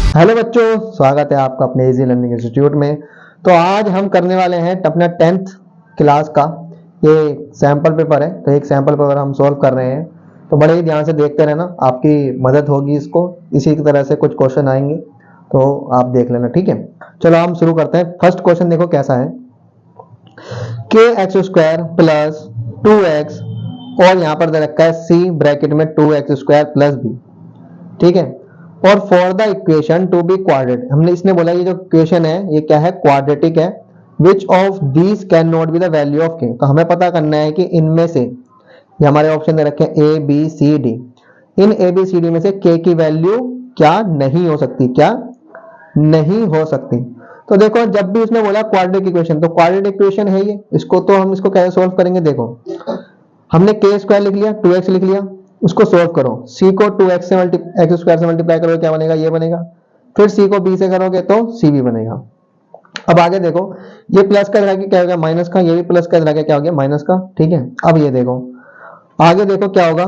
Hello बच्चों, स्वागत है आपका अपने इजी लर्निंग इंस्टीट्यूट में। तो आज हम करने वाले हैं अपना 10th क्लास का ये सैम्पल पेपर है। तो एक सैम्पल पेपर हम सॉल्व कर रहे हैं, तो बड़े ही ध्यान से देखते रहना, आपकी मदद होगी इसको। इसी तरह से कुछ क्वेश्चन आएंगे तो आप देख लेना, ठीक है। चलो हम शुरू करते हैं। फर्स्ट क्वेश्चन देखो कैसा है, के एक्स स्क्वायर प्लस 2x और यहाँ पर दे रखा है सी ब्रैकेट में 2x स्क्वायर प्लस बी, ठीक है। और for the equation to be quadratic, हमने इसने बोला ये जो इक्वेशन है ये क्या है, क्वाड्रेटिक है। Which of these can not be the value of के, तो हमें पता करना है कि इनमें से, ये हमारे ऑप्शन दे रखे हैं ए बी सी डी, इन ए बी सी डी में से के की वैल्यू क्या नहीं हो सकती, क्या नहीं हो सकती। तो देखो जब भी उसने बोला क्वाड्रेटिक इक्वेशन, तो क्वाड्रेटिक इक्वेशन है ये, इसको तो हम इसको कैसे सॉल्व करेंगे। देखो हमने के स्क्वायर लिख लिया, 2x लिख लिया, उसको सोल्व करो। c को 2x से एक्स स्क्वायर से मल्टीप्लाई करोगे क्या बनेगा, ये बनेगा। फिर c को b से करोगे तो c भी बनेगा। अब आगे देखो, ये प्लस का इधर क्या हो गया माइनस का, ये भी प्लस का इधर क्या हो गया माइनस का, ठीक है। अब ये देखो आगे देखो क्या होगा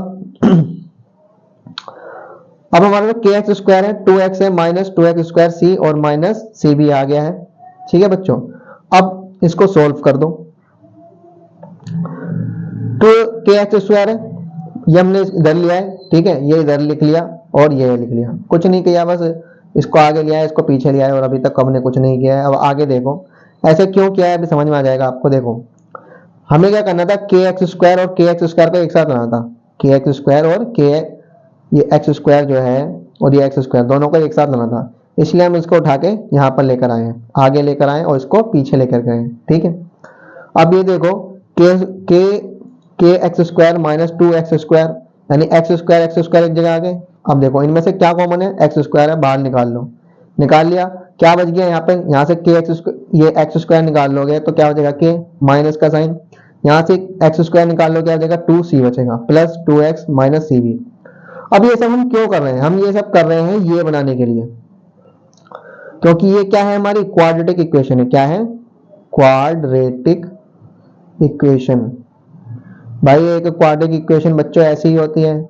अब हमारे पास के एक्स स्क्वायर है, 2x है, माइनस 2x स्क्वायर c और माइनस c भी आ गया है, ठीक है बच्चों। अब इसको सोल्व कर दो। तो के एक्स स्क्वायर है, ये हमने इधर लिया है, ठीक है, ये इधर लिख लिया और ये लिख लिया, कुछ नहीं किया, बस इसको आगे लिया है, इसको पीछे लिया है, और अभी तक हमने कुछ नहीं किया है। अब आगे देखो ऐसे क्यों किया है, अभी समझ में आ जाएगा आपको। देखो हमें क्या करना था, के एक्स स्क्वायर और के एक्स स्क्वायर को एक साथ लाना था, के एक्स स्क्वायर और के ये एक्स स्क्वायर जो है और ये एक्स स्क्वायर दोनों को एक साथ लाना था, इसलिए हम इसको उठा के यहाँ पर लेकर आए हैं, आगे लेकर आए और इसको पीछे लेकर गए, ठीक है। अब ये देखो के x square minus 2x square, यानी एक्स स्क्वायर एक जगह आ गए। अब देखो इनमें से क्या कॉमन है, एक्स स्क्वायर है, बाहर निकाल लो, निकाल लिया, क्या बच गया यहाँ पे, यहाँ से के एक्स ये एक्स स्क्वायर निकाल लोगे तो क्या बचेगा, के माइनस का साइन, यहाँ से एक्स स्क्वायर निकाल लो क्या बचेगा, 2c बचेगा, प्लस 2x माइनस सी भी। अब ये सब हम क्यों कर रहे हैं, हम ये सब कर रहे हैं ये बनाने के लिए, क्योंकि ये क्या है, हमारी क्वाड्रेटिक इक्वेशन है। क्या है, क्वाड्रेटिक इक्वेशन। भाई एक क्वाड्रेटिक इक्वेशन बच्चों ऐसी ही होती है,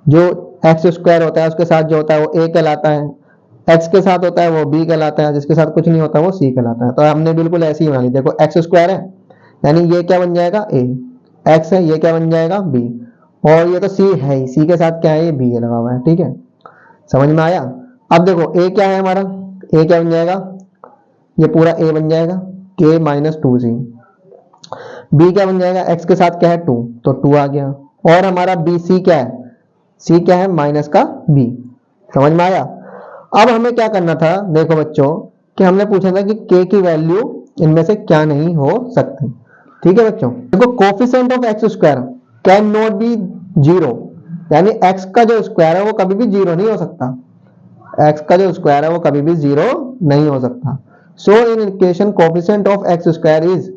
जो एक्स स्क्वायर होता है उसके साथ जो होता है वो ए कहलाता है, एक्स के साथ होता है वो बी कहलाता है, जिसके साथ कुछ नहीं होता वो सी कहलाता है। तो हमने बिल्कुल ऐसी ही बना ली। देखो एक्स स्क्वायर है, यानी ये क्या बन जाएगा ए, एक्स है ये क्या बन जाएगा बी, और ये तो सी है ही, सी के साथ क्या है, ये बी लगा हुआ है, ठीक है, समझ में आया। अब देखो ए क्या है हमारा, ए क्या बन जाएगा, ये पूरा ए बन जाएगा, के माइनस 2c, बी क्या बन जाएगा, एक्स के साथ क्या है 2, तो 2 आ गया, और हमारा बी सी क्या है, सी क्या है माइनस का बी, समझ में आया। अब हमें क्या करना था, देखो बच्चों कि हमने पूछा था कि के की वैल्यू इनमें से क्या नहीं हो सकती, ठीक है बच्चों। देखो coefficient of x square can not be zero, यानी एक्स का जो स्क्वायर है वो कभी भी जीरो नहीं हो सकता, एक्स का जो स्क्वायर है वो कभी भी जीरो नहीं हो सकता। So in equation coefficient of x square is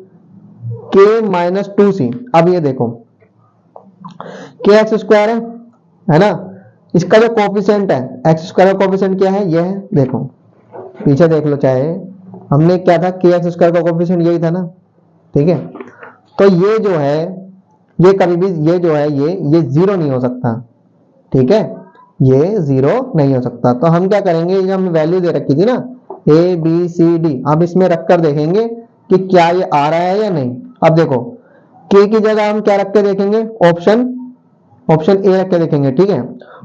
k minus 2c। अब ये देखो के एक्स स्क्वायर है ना, इसका जो कोफिशिएंट है एक्स स्क्वायर का कोफिशिएंट क्या है, ये है, देखो पीछे देख लो, चाहे हमने क्या था, के एक्स स्क्वायर का कोफिशिएंट यही था ना, ठीक है। तो ये जो है ये कभी भी ये जो है ये जीरो नहीं हो सकता, ठीक है, ये जीरो नहीं हो सकता। तो हम क्या करेंगे, ये हमने वैल्यू दे रखी थी ना ए बी सी डी, अब इसमें रखकर देखेंगे कि क्या ये आ रहा है या नहीं। अब देखो के की जगह हम क्या रख के देखेंगे, ऑप्शन ए रख के देखेंगे, ठीक है।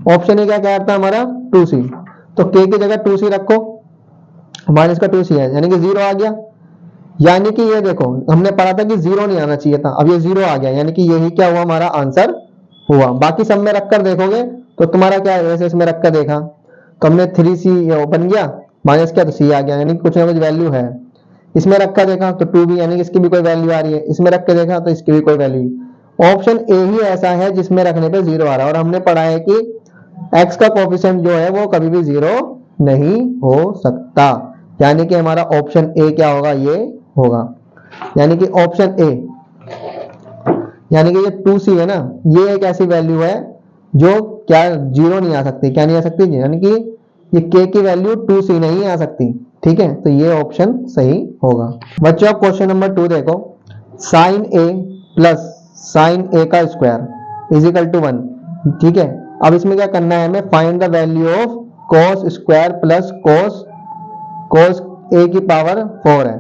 ऑप्शन ए क्या कह रहा था हमारा 2c, तो के की जगह 2c रखो, माइनस का 2c है यानी कि जीरो आ गया, यानी कि ये देखो हमने पढ़ा था कि जीरो नहीं आना चाहिए था, अब ये जीरो आ गया, यानी कि यही क्या हुआ हमारा आंसर हुआ। बाकी सब में रखकर देखोगे तो तुम्हारा क्या है, वैसे इसमें रखकर देखा तो हमने 3c बन गया, माइनस क्या तो c आ गया, यानी कुछ ना कुछ वैल्यू है। इसमें रखा देखा तो 2 भी, यानी कि इसकी भी कोई वैल्यू आ रही है, इसमें रख के देखा तो इसकी भी कोई वैल्यू। ऑप्शन ए ही ऐसा है जिसमें रखने पे जीरो आ रहा है, और हमने पढ़ा है कि एक्स का कोफिशिएंट जो है वो कभी भी जीरो नहीं हो सकता, यानी कि हमारा ऑप्शन ए क्या होगा, ये होगा, यानी कि ऑप्शन ए, यानी कि ये 2c है ना, ये एक ऐसी वैल्यू है जो क्या जीरो नहीं आ सकती, क्या नहीं आ सकती, यानी कि ये k की वैल्यू 2c नहीं आ सकती, ठीक है। तो ये ऑप्शन सही होगा। बच्चों क्वेश्चन नंबर 2 देखो, साइन ए प्लस साइन ए का स्क्वायर इज इक्वल टू 1, ठीक है। अब इसमें क्या करना है हमें, find the value of cos square plus cos A की पावर 4 है।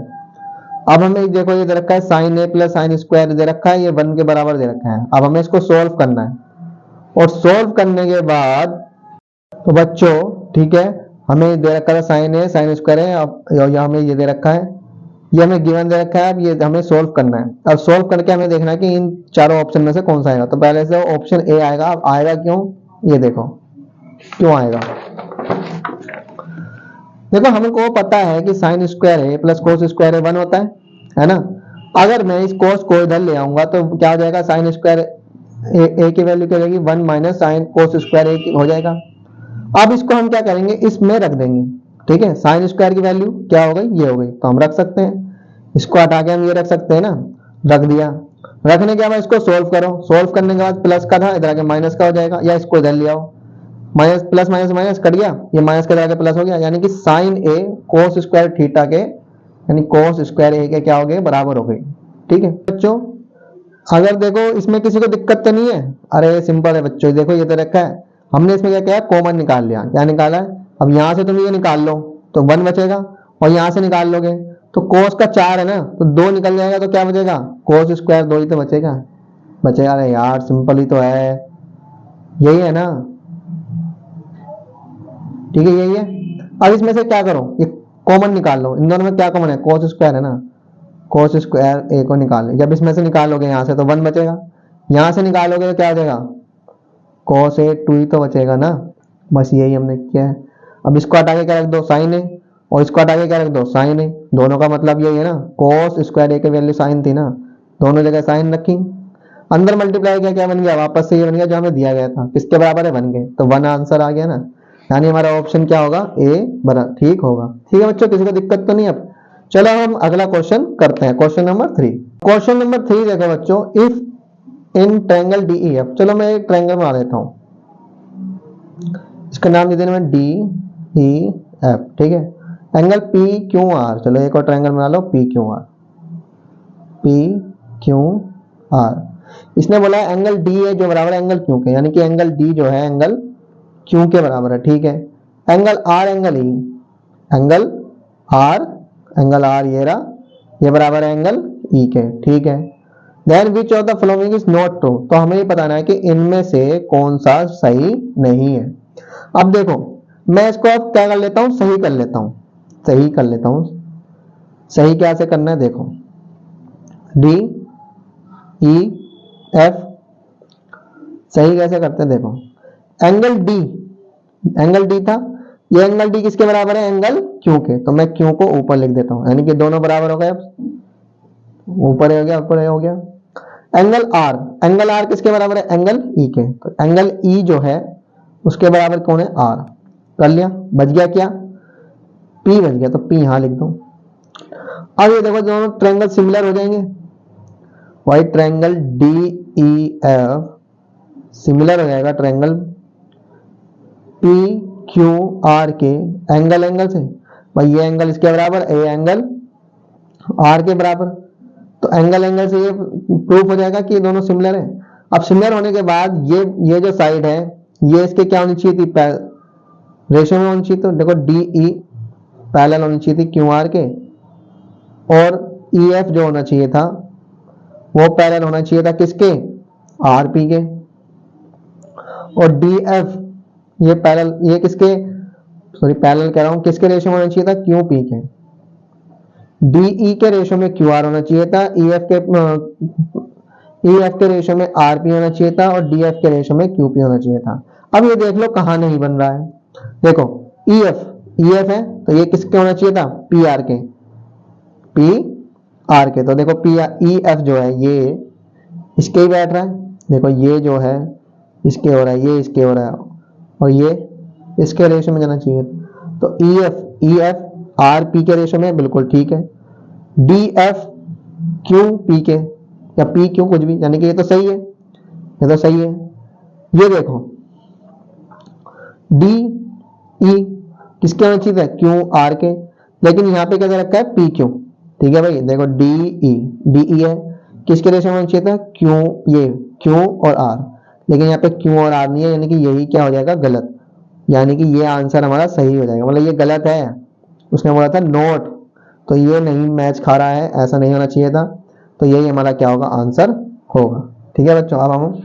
अब हमें देखो ये दे रखा है साइन ए प्लस साइन स्क्वायर दे रखा है, ये 1 के बराबर दे रखा है। अब हमें इसको सोल्व करना है, और सोल्व करने के बाद तो बच्चों ठीक है, हमें दे रखा था साइन ए साइन स्क्वायर है, अब हमें ये दे रखा है, ये हमें गिवन दे रखा है। अब ये हमें सोल्व करना है। अब सोल्व करके हमें देखना है कि इन चारों ऑप्शन में से कौन सा आएगा। तो पहले से ऑप्शन ए आएगा। अब आएगा क्यों, ये देखो क्यों आएगा। देखो हमको पता है कि साइन स्क्वायर है प्लस कोस स्क्वायर है 1 होता है ना। अगर मैं इस कोस को इधर ले आऊंगा तो क्या हो जाएगा, साइन स्क्वायर ए की वैल्यू क्या हो जाएगी 1 माइनस साइन कोस स्क्वायर ए हो जाएगा। अब इसको हम क्या करेंगे, इसमें रख देंगे। ठीक है, साइन स्क्वायर की वैल्यू क्या हो गई, ये हो गई, तो हम रख सकते हैं। इसको हटा के हम ये रख सकते हैं ना, रख दिया। रखने के बाद इसको सोल्व करो, सोल्व करने के बाद प्लस का था इधर आके माइनस का हो जाएगा, या इसको इधर ले आओ, minus plus minus minus cut गया, ये माइनस के आगे प्लस हो गया, यानी कि साइन ए कोस स्क्वायर थीटा के यानी कोस स्क्वायर ए के क्या हो गए, बराबर हो गए। ठीक है बच्चों, अगर देखो इसमें किसी को दिक्कत तो नहीं है, अरे सिंपल है बच्चों, देखो ये तो रखा है, हमने इसमें क्या किया, कॉमन निकाल लिया। क्या निकाला है, अब यहां से तुम ये निकाल लो तो 1 बचेगा, और यहां से निकाल लोगे तो कोस का 4 है ना, तो 2 निकल जाएगा, तो क्या बचेगा, कोस स्क्वायर 2 ही तो बचेगा। अरे यार सिंपल ही तो है, यही है ना। ठीक है यही है। अब इसमें से क्या करो, ये कॉमन निकाल लो, इन दोनों में क्या कॉमन है, कोस स्क्वायर है ना, कोस स्क्वायर ए को निकाल ले। जब इसमें से निकालोगे यहां से तो 1 बचेगा, यहां से निकालोगे तो क्या हो जाएगा, कोस ए 2 ही तो बचेगा ना। बस यही हमने किया है। अब इसको हटा के क्या रख दो, साइन ए, और इसको हटा के क्या रख दो, साइन ए। दोनों का मतलब यही है ना, कोस स्क्वायर ए की वैल्यू साइन थी ना, दोनों जगह साइन रखी, अंदर मल्टीप्लाई किया, क्या बन गया, वापस से ये बन गया जो हमें दिया गया था, किसके बराबर है, 1 के, तो 1 आंसर आ गया ना। यानी हमारा ऑप्शन क्या होगा, ए बराबर, ठीक होगा। ठीक है बच्चों, किसी को दिक्कत तो नहीं। अब चलो हम अगला क्वेश्चन करते हैं, क्वेश्चन नंबर 3। क्वेश्चन नंबर 3 देखो बच्चों, इफ इन ट्रायंगल डीईएफ, चलो मैं एक ट्रायंगल बना देता हूं, इसका नाम दे देना मैं डी ई एफ। ठीक है, एंगल पी क्यू आर, चलो एक और ट्रायंगल बना लो P Q R, P Q R. इसने बोला है एंगल डी है जो बराबर है एंगल क्यू के, यानी कि एंगल डी जो है एंगल क्यू के बराबर है। ठीक है, angle R angle E, angle R ये रहा, ये बराबर है एंगल ई के। ठीक है, then which of the following is not true, तो हमें ये बताना है कि इनमें से कौन सा सही नहीं है। अब देखो मैं इसको अब क्या कर लेता हूं, सही कर लेता हूं, सही कर लेता हूं। सही क्या से करना है, देखो डी ई एफ सही कैसे करते हैं, देखो एंगल डी था, ये एंगल डी किसके बराबर है, एंगल क्यू के, तो मैं क्यू को ऊपर लिख देता हूं, यानी कि दोनों बराबर हो गए। अब ऊपर हो गया, ऊपर हो गया। एंगल आर किसके बराबर है, एंगल ई के, तो एंगल ई जो है उसके बराबर कौन है, आर। कर लिया, बच गया क्या, पी बच गया, तो पी यहां लिख दो। अब ये देखो दोनों ट्रायंगल सिमिलर हो जाएंगे, white triangle D E F similar हो जाएगा ट्रायंगल पी क्यू आर के एंगल से। भाई ये एंगल इसके बराबर, ए एंगल आर के बराबर, तो एंगल से ये प्रूफ हो जाएगा कि ये दोनों सिमिलर है। अब सिमिलर होने के बाद ये जो साइड है ये इसके क्या होनी चाहिए थी, रेशियो में होनी चाहिए। तो देखो डी ई पैरेलल होनी चाहिए थी क्यू आर के, और ई एफ जो होना चाहिए था वो पैरेलल होना चाहिए था किसके, आर पी के, और डी एफ ये पैरेलल, ये किसके, सॉरी पैरेलल कह रहा हूं, किसके रेशियो में होना चाहिए था, क्यू पी के। डीई के रेशियो में क्यू आर होना चाहिए था, ई एफ के रेशियो में आर पी होना चाहिए था, और डी एफ के रेशियो में क्यू पी होना चाहिए था। अब ये देख लो कहां नहीं बन रहा है, देखो ई एफ है तो ये किसके होना चाहिए था, पी आर के, तो देखो पी ई एफ जो है ये इसके ही बैठ रहा है, देखो ये जो है इसके हो रहा है, ये इसके हो रहा है, और ये इसके रेशियो में जाना चाहिए। तो ई एफ आर पी के रेशियो में बिल्कुल ठीक है, डी एफ क्यू पी के या पी क्यू कुछ भी, यानी कि ये तो सही है, ये तो सही है। ये देखो डी ई किसके होना चाहिए था, क्यू आर के, लेकिन यहाँ पे क्या दे रखा है, पी क्यू। ठीक है भाई, देखो डी ई है, किसके रेशियो में होना चाहिए था, क्यू और आर, लेकिन यहाँ पे क्यू और आर नहीं है, यानी कि यही क्या हो जाएगा, गलत। यानी कि ये आंसर हमारा सही हो जाएगा, मतलब ये गलत है, उसने बोला था नोट, तो ये नहीं मैच खा रहा है, ऐसा नहीं होना चाहिए था, तो यही हमारा क्या होगा, आंसर होगा। ठीक है बच्चों, अब हम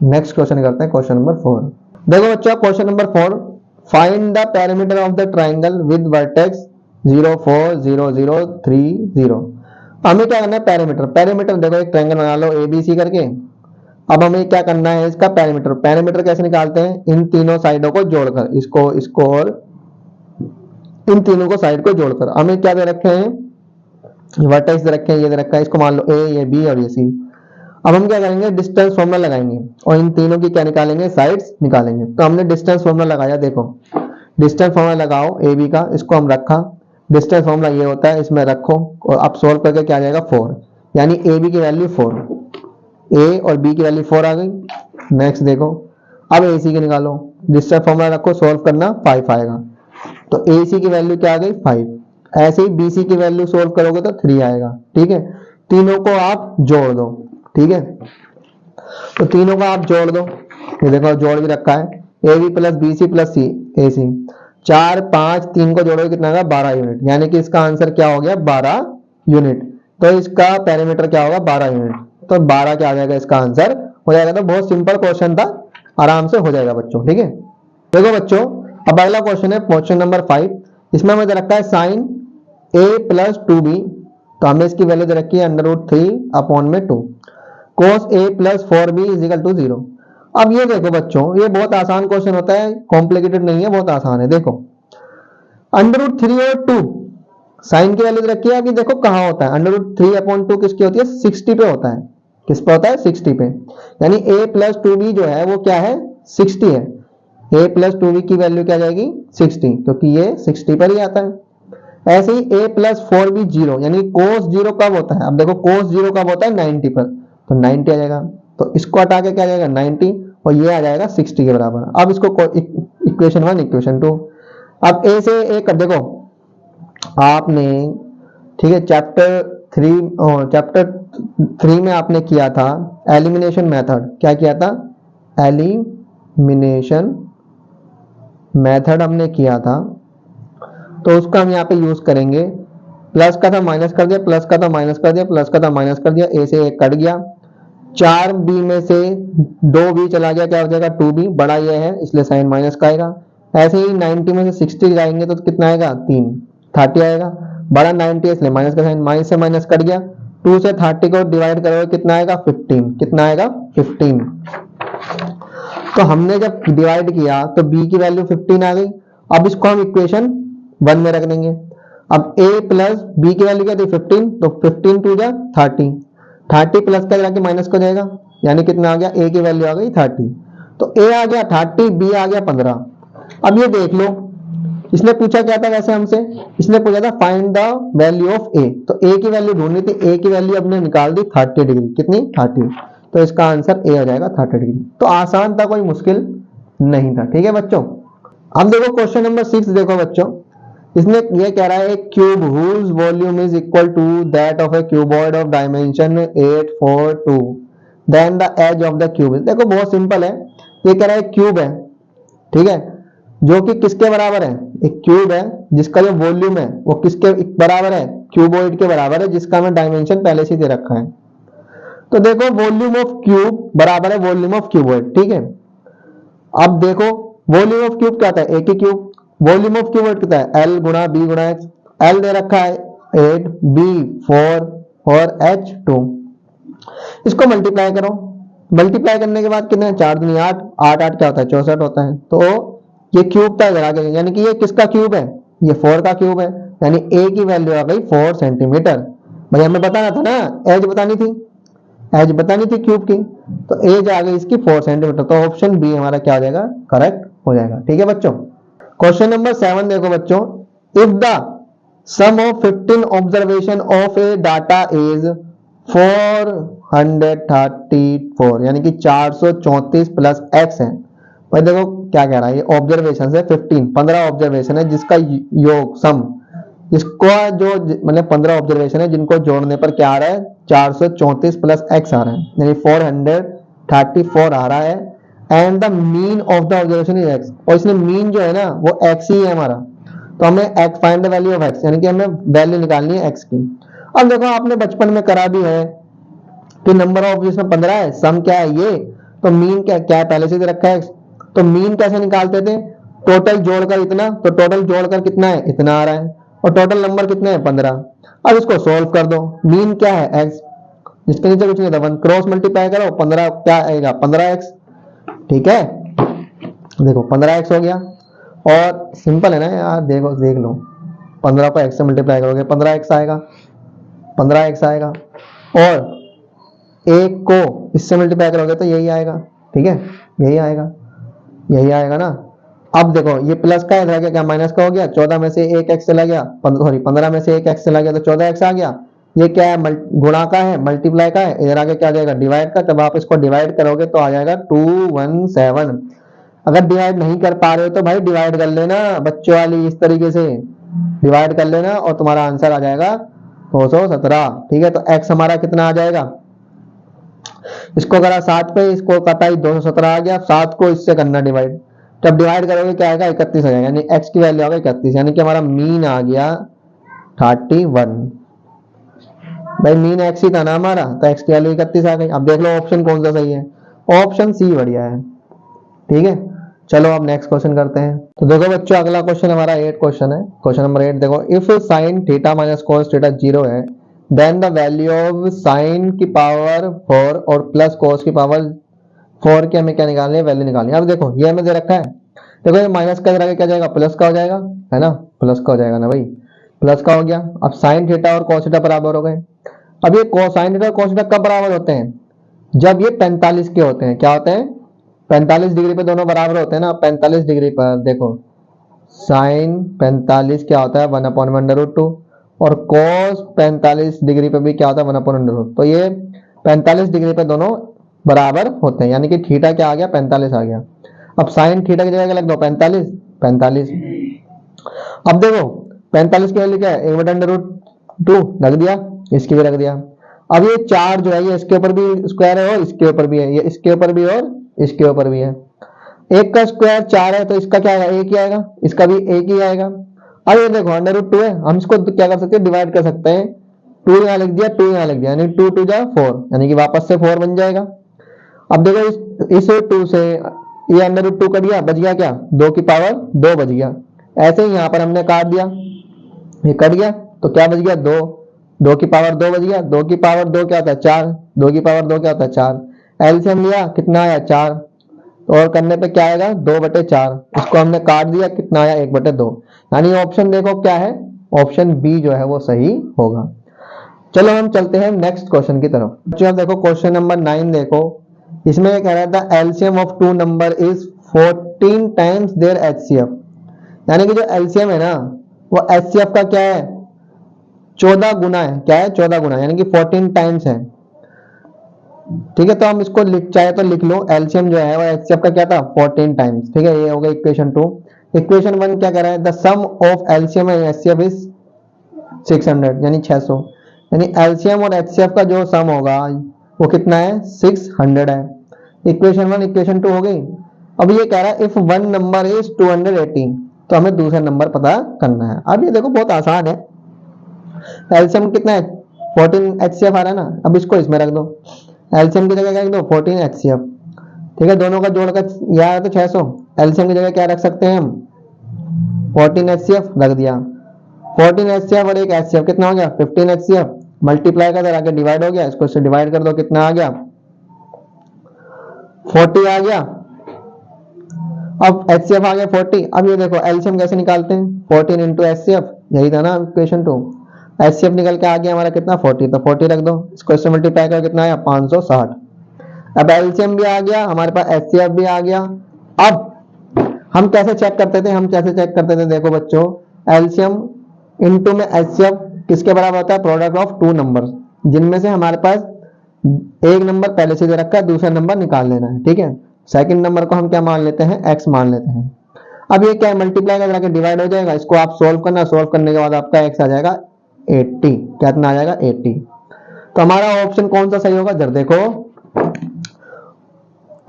नेक्स्ट क्वेश्चन करते हैं, क्वेश्चन नंबर 4। देखो बच्चों question number 4, find the perimeter of the triangle with vertex 0 4 0 0 3 0। हमें क्या करना है, पेरीमीटर। पेरीमीटर देखो एक ट्राइंगल बना लो ABC करके, अब हमें क्या करना है इसका पेरीमीटर। पेरीमीटर कैसे निकालते हैं, इन तीनों साइडों को जोड़कर, इसको इसको और इन तीनों को साइड को जोड़कर। हमें क्या दे रखे हैं, वर्टेक्स दे रखे हैं, ये दे रखा है, इसको मान लो A, ये B और ये C। अब हम क्या करेंगे, डिस्टेंस फॉर्मूला लगाएंगे और इन तीनों की क्या निकालेंगे, साइड्स निकालेंगे। तो हमने डिस्टेंस फॉर्मूला लगाया, देखो डिस्टेंस फॉर्मूला लगाओ AB का, इसको हम रखा, डिस्टेंस फॉर्मूला ये होता है, इसमें रखो और अब सोल्व करके क्या आ जाएगा 4, यानी AB की वैल्यू 4, A और B की वैल्यू 4 आ गई। नेक्स्ट देखो अब AC की निकालो, डिस्टेंस फॉर्मूला रखो, सोल्व करना 5 आएगा, तो AC की वैल्यू क्या आ गई 5। ऐसे ही BC की वैल्यू सोल्व करोगे तो 3 आएगा। ठीक है, तीनों को आप जोड़ दो। ठीक है, तो तीनों को आप जोड़ दो, ये देखो जोड़ भी रखा है, AB plus BC plus AC, 4 5 3 को जोड़ोगे कितना आएगा, 12 यूनिट, यानी कि इसका आंसर क्या हो गया, 12 यूनिट। तो इसका पेरीमीटर क्या होगा, 12 यूनिट, तो 12 क्या आ जाएगा, इसका आंसर हो जाएगा। तो बहुत सिंपल क्वेश्चन था, आराम से हो जाएगा बच्चों। ठीक है, देखो बच्चों अब अगला क्वेश्चन है क्वेश्चन नंबर 5। इसमें हमें दे रखा है साइन A प्लस 2B, तो हमने इसकी वैल्यू दे रखी है √3/2, cos A plus 4B is equal to 0। अब ये देखो बच्चों, ये बहुत आसान क्वेश्चन होता है, कॉम्प्लिकेटेड नहीं है, बहुत आसान है। देखो √3 और 2, साइन की वैल्यू दे रखी है, अभी देखो कहाँ होता है, √3/2 किसकी होती है, 60 पे होता है। किस पे होता है, 60 पे, यानी A प्लस 2B जो है वो क्या है, 60 है। A प्लस 2B की वैल्यू क्या जाएगी, 60, क्योंकि ये 60 पर ही आता है। ऐसे ही A प्लस 4B 0, यानी cos 0 कब होता है, अब देखो cos 0 कब होता है, 90 पर, तो 90 आ जाएगा, तो इसको हटा के क्या आ जाएगा 90, और ये आ जाएगा 60 के बराबर। अब इसको इक्वेशन 1 इक्वेशन 2, अब A से A कर देखो आपने, ठीक है, चैप्टर 3 में आपने किया था एलिमिनेशन मेथड, क्या किया था, एलिमिनेशन मेथड हमने किया था, तो उसका हम यहाँ पे यूज करेंगे। प्लस का था माइनस कर दिया, प्लस का था माइनस कर दिया, प्लस का था माइनस कर दिया, A से 1 कट गया, 4B में से 2B चला गया, क्या हो जाएगा 2B, बड़ा ये है इसलिए साइन माइनस का आएगा। ऐसे ही 90 में से 60 जाएंगे तो कितना आएगा, 3 30 आएगा, बड़ा 90 है इसलिए माइनस का साइन, माइनस से माइनस कट गया, 2 से 30 को डिवाइड करोगे कितना आएगा 15, कितना आएगा 15। तो हमने जब डिवाइड किया तो B की वैल्यू 15 आ गई। अब इसको हम इक्वेशन 1 में रख देंगे। अब A प्लस B की वैल्यू क्या थी 15, तो 15 2 जा 30, 30 प्लस का जाके माइनस को जाएगा, यानी कितना आ गया, A की वैल्यू आ गई 30, तो A आ गया 30, B आ गया 15। अब ये देख लो, इसने पूछा क्या था वैसे हमसे, इसने पूछा था find the value of A, तो A की वैल्यू ढूंढनी थी, A की वैल्यू हमने निकाल दी 30 डिग्री, कितनी 30, तो इसका आंसर A हो जाएगा 30 डिग्री। तो आसान था, कोई मुश्किल नहीं था। ठीक है बच्चों, अब देखो क्वेश्चन नंबर 6, देखो बच्चों इसने ये कह रहा है cube whose volume is equal to that of a cuboid of dimension 8 4 2, then the edge of the cube. देखो बहुत सिंपल है, ये कह रहा है क्यूब है, ठीक है, जो कि किसके बराबर है, एक क्यूब है जिसका जो वॉल्यूम है वो किसके बराबर है, क्यूबॉइड के बराबर है, जिसका हमें डायमेंशन पहले से दे रखा है। तो देखो वॉल्यूम ऑफ क्यूब बराबर है वॉल्यूम ऑफ क्यूबॉइड। ठीक है, अब देखो वॉल्यूम ऑफ क्यूब क्या था, ए की क्यूब, वॉल्यूम ऑफ क्यूबॉइड कितना है, L गुना B गुना H, L दे रखा है 8, B 4 और H 2। इसको मल्टीप्लाई करो, मल्टीप्लाई करने के बाद कितना है, 4 दूनी 8, 8 8 क्या होता है 64 होता है। तो ये क्यूब था इधर आगे, यानी कि ये किसका क्यूब है, ये 4 का क्यूब है, यानी A की वैल्यू आ गई 4 सेंटीमीटर। भाई हमें बताना था ना, एज बतानी थी, एज बतानी थी क्यूब की, तो एज आ गई इसकी 4 सेंटीमीटर, तो ऑप्शन बी हमारा क्या हो जाएगा, करेक्ट हो जाएगा। ठीक है बच्चों, क्वेश्चन नंबर 7 देखो बच्चों, if the sum of 15 observation of a data is 434, यानी कि 434 प्लस एक्स है। भाई देखो क्या कह रहा है, ये ऑब्जर्वेशन है 15 ऑब्जर्वेशन है जिसका योग सम, इसको जो मतलब 15 ऑब्जर्वेशन है जिनको जोड़ने पर क्या आ रहा है, 434 प्लस एक्स आ रहा है, यानी 434 आ रहा है। And the mean of the observation is x, और इसमें मीन जो है ना वो एक्स ही है हमारा, तो हमें x find the value of x, यानी कि हमें वैल्यू निकालनी है एक्स की। अब देखो आपने बचपन में करा भी है कि नंबर ऑफ जिसमें 15 है, सम क्या है ये, तो मीन क्या क्या है पहले से दे रखा है, तो मीन कैसे निकालते थे, टोटल जोड़कर इतना, तो टोटल जोड़कर कितना है, इतना आ रहा है, और टोटल नंबर कितने हैं 15। अब इसको सोल्व कर दो, मीन क्या है एक्स, जिसके नीचे कुछ नहीं था, 1 क्रॉस मल्टीप्लाई करो, 15 क्या आएगा 15x, ठीक है, देखो 15x हो गया। और सिंपल है ना यार, देखो देख लो, 15 को x से मल्टीप्लाई करोगे 15x आएगा, 15x आएगा, और एक को इससे मल्टीप्लाई करोगे तो यही आएगा, ठीक है, यही आएगा, यही आएगा ना। अब देखो ये प्लस का है क्या माइनस का हो गया, 14 में से एक एक्स चला गया, सॉरी 15 में से एक एक्स चला गया तो 14x आ गया। ये क्या है, गुणा का है, मल्टीप्लाई का है, इधर आगे क्या आ जाएगा डिवाइड का, तब आप इसको डिवाइड करोगे तो आ जाएगा 217। अगर डिवाइड नहीं कर पा रहे हो तो भाई डिवाइड कर लेना बच्चों वाली, इस तरीके से डिवाइड कर लेना और तुम्हारा आंसर आ जाएगा 217, ठीक है। तो x हमारा कितना आ जाएगा, इसको करा 7 पे, इसको कटाई 217 आ गया, 7 को इससे करना डिवाइड, जब डिवाइड करोगे क्या आएगा 31 आ जाएगा, यानी x की वैल्यू आ गई 31, यानी कि हमारा मीन आ गया 31। भाई मीन x ही था ना हमारा, तो x की वैल्यू 31 आ गई। अब देख लो ऑप्शन कौन सा सही है, ऑप्शन सी बढ़िया है, ठीक है। चलो अब नेक्स्ट क्वेश्चन करते हैं। तो देखो बच्चों अगला क्वेश्चन हमारा 8 क्वेश्चन है, क्वेश्चन नंबर 8 देखो, if sine theta minus cos theta 0 है, then the value of sine की पावर 4 और प्लस cos की पावर 4 की हमें क्या निकालनी है, वैल्यू निकालनी है। अब देखो ये हमें दे रखा है, देखो ये माइनस का इधर आगे क्या जाएगा, प्लस का हो जाएगा, है ना, प्लस का हो जाएगा ना भाई, प्लस का हो गया। अब साइन थीटा और cos थीटा बराबर हो गए। अब ये साइन थीटा और cos थीटा कब बराबर होते हैं, जब ये 45 के होते हैं, क्या होते हैं 45 डिग्री पे दोनों बराबर होते हैं ना। 45 डिग्री पर देखो साइन 45 क्या होता है 1/√2, और cos 45 डिग्री पे भी क्या होता है 1/√2, तो ये 45 डिग्री पे दोनों बराबर होते हैं, यानी कि थीटा क्या आ गया 45 आ गया। अब साइन थीटा की जगह क्या लग दो 45 45। अब देखो 45 की वैल्यू क्या है 1/√2 रख दिया, इसकी भी रख दिया। अब ये 4 जो है ये इसके ऊपर भी स्क्वायर है और इसके ऊपर भी है, ये इसके ऊपर भी और इसके ऊपर भी है। एक का स्क्वायर 4 है तो इसका क्या आएगा, एक ही आएगा, इसका भी एक ही आएगा। अब ये देखो √2 है, हम इसको क्या कर सकते हैं डिवाइड कर सकते हैं, 2 यहाँ लिख दिया 2 यहाँ लिख दिया, यानी 2 2 जा 4, यानी कि वापस से 4 बन जाएगा। अब देखो इस 2 से ये √2 कर दिया, बच गया क्या 2 की पावर 2 बच गया। ऐसे ही यहाँ पर हमने काट दिया, ये कट गया तो क्या बच गया 2, 2 की पावर 2 बच गया, 2 की पावर 2 क्या होता है 4, 2 की पावर 2 क्या होता है 4, एलसीएम लिया कितना आया 4, और करने पे क्या आएगा 2/4, इसको हमने काट दिया कितना आया 1/2, यानी ऑप्शन देखो क्या है, ऑप्शन बी जो है वो सही होगा। चलो हम चलते हैं नेक्स्ट क्वेश्चन की तरफ। बच्चों आप देखो क्वेश्चन नंबर 9 देखो, इसमें ये कह रहा था LCM of two number is 14 times their HCF, यानी कि जो एलसीएम है ना वो एचसीएफ का क्या है 14 गुना है, क्या है 14 गुना, यानी कि 14 टाइम्स है, ठीक है। तो हम इसको लिख चाहे तो लिख लो, एलसीएम जो है वो एचसीएफ का क्या था 14 टाइम्स, ठीक है। ये हो गया इक्वेशन 2। इक्वेशन 1 क्या कह रहा है, the sum of LCM and HCF is 600, यानी 600, यानी एलसीएम और एचसीएफ का जो सम होगा वो कितना है 600 है। इक्वेशन 1 इक्वेशन 2 हो गई। अब ये कह रहा है इफ वन नंबर इज 280, तो हमें दूसरा नंबर पता करना है। अब ये देखो बहुत आसान है, एलसीएम कितना है 14 एचसीएफ आ रहा है ना, अब इसको इसमें रख दो, एलसीएम की जगह क्या रख दो 14 एचसीएफ, ठीक है। दोनों का जोड़कर यह आया तो 600, एलसीएम की जगह क्या रख सकते हैं हम 14 एचसीएफ रख दिया, 14 एचसीएफ और एक एचसीएफ कितना हो गया 15 एचसीएफ, मल्टीप्लाई का आगे डिवाइड हो गया, इसको इससे डिवाइड कर दो कितना आ गया 40 आ गया। अब एचसीएफ आ गया 40। अब ये देखो एलसीएम कैसे निकालते हैं 14 इंटू एचसीएफ, यही था ना इक्वेशन 2, एचसीएफ निकल के आ गया हमारा कितना 40, तो 40 रख दो, इसको इससे मल्टीप्लाई कर कितना आया 560। अब एलसीएम भी आ गया हमारे पास, एचसीएफ भी आ गया। अब हम कैसे चेक करते थे, हम कैसे चेक करते थे देखो बच्चों, एलसीएम इनटू में एचसीएफ किसके बराबर होता है प्रोडक्ट ऑफ टू नंबर, जिनमें से हमारे पास एक नंबर पहले से दे रखा है, दूसरा नंबर निकाल लेना है, ठीक है। सेकंड नंबर को हम क्या मान लेते हैं एक्स मान लेते हैं। अब ये क्या है मल्टीप्लाई का जाके डिवाइड हो जाएगा, इसको आप सोल्व करना, सोल्व करने के बाद आपका एक्स आ जाएगा 80, कितना आ जाएगा 80। तो हमारा ऑप्शन कौन सा सही होगा, जरा देखो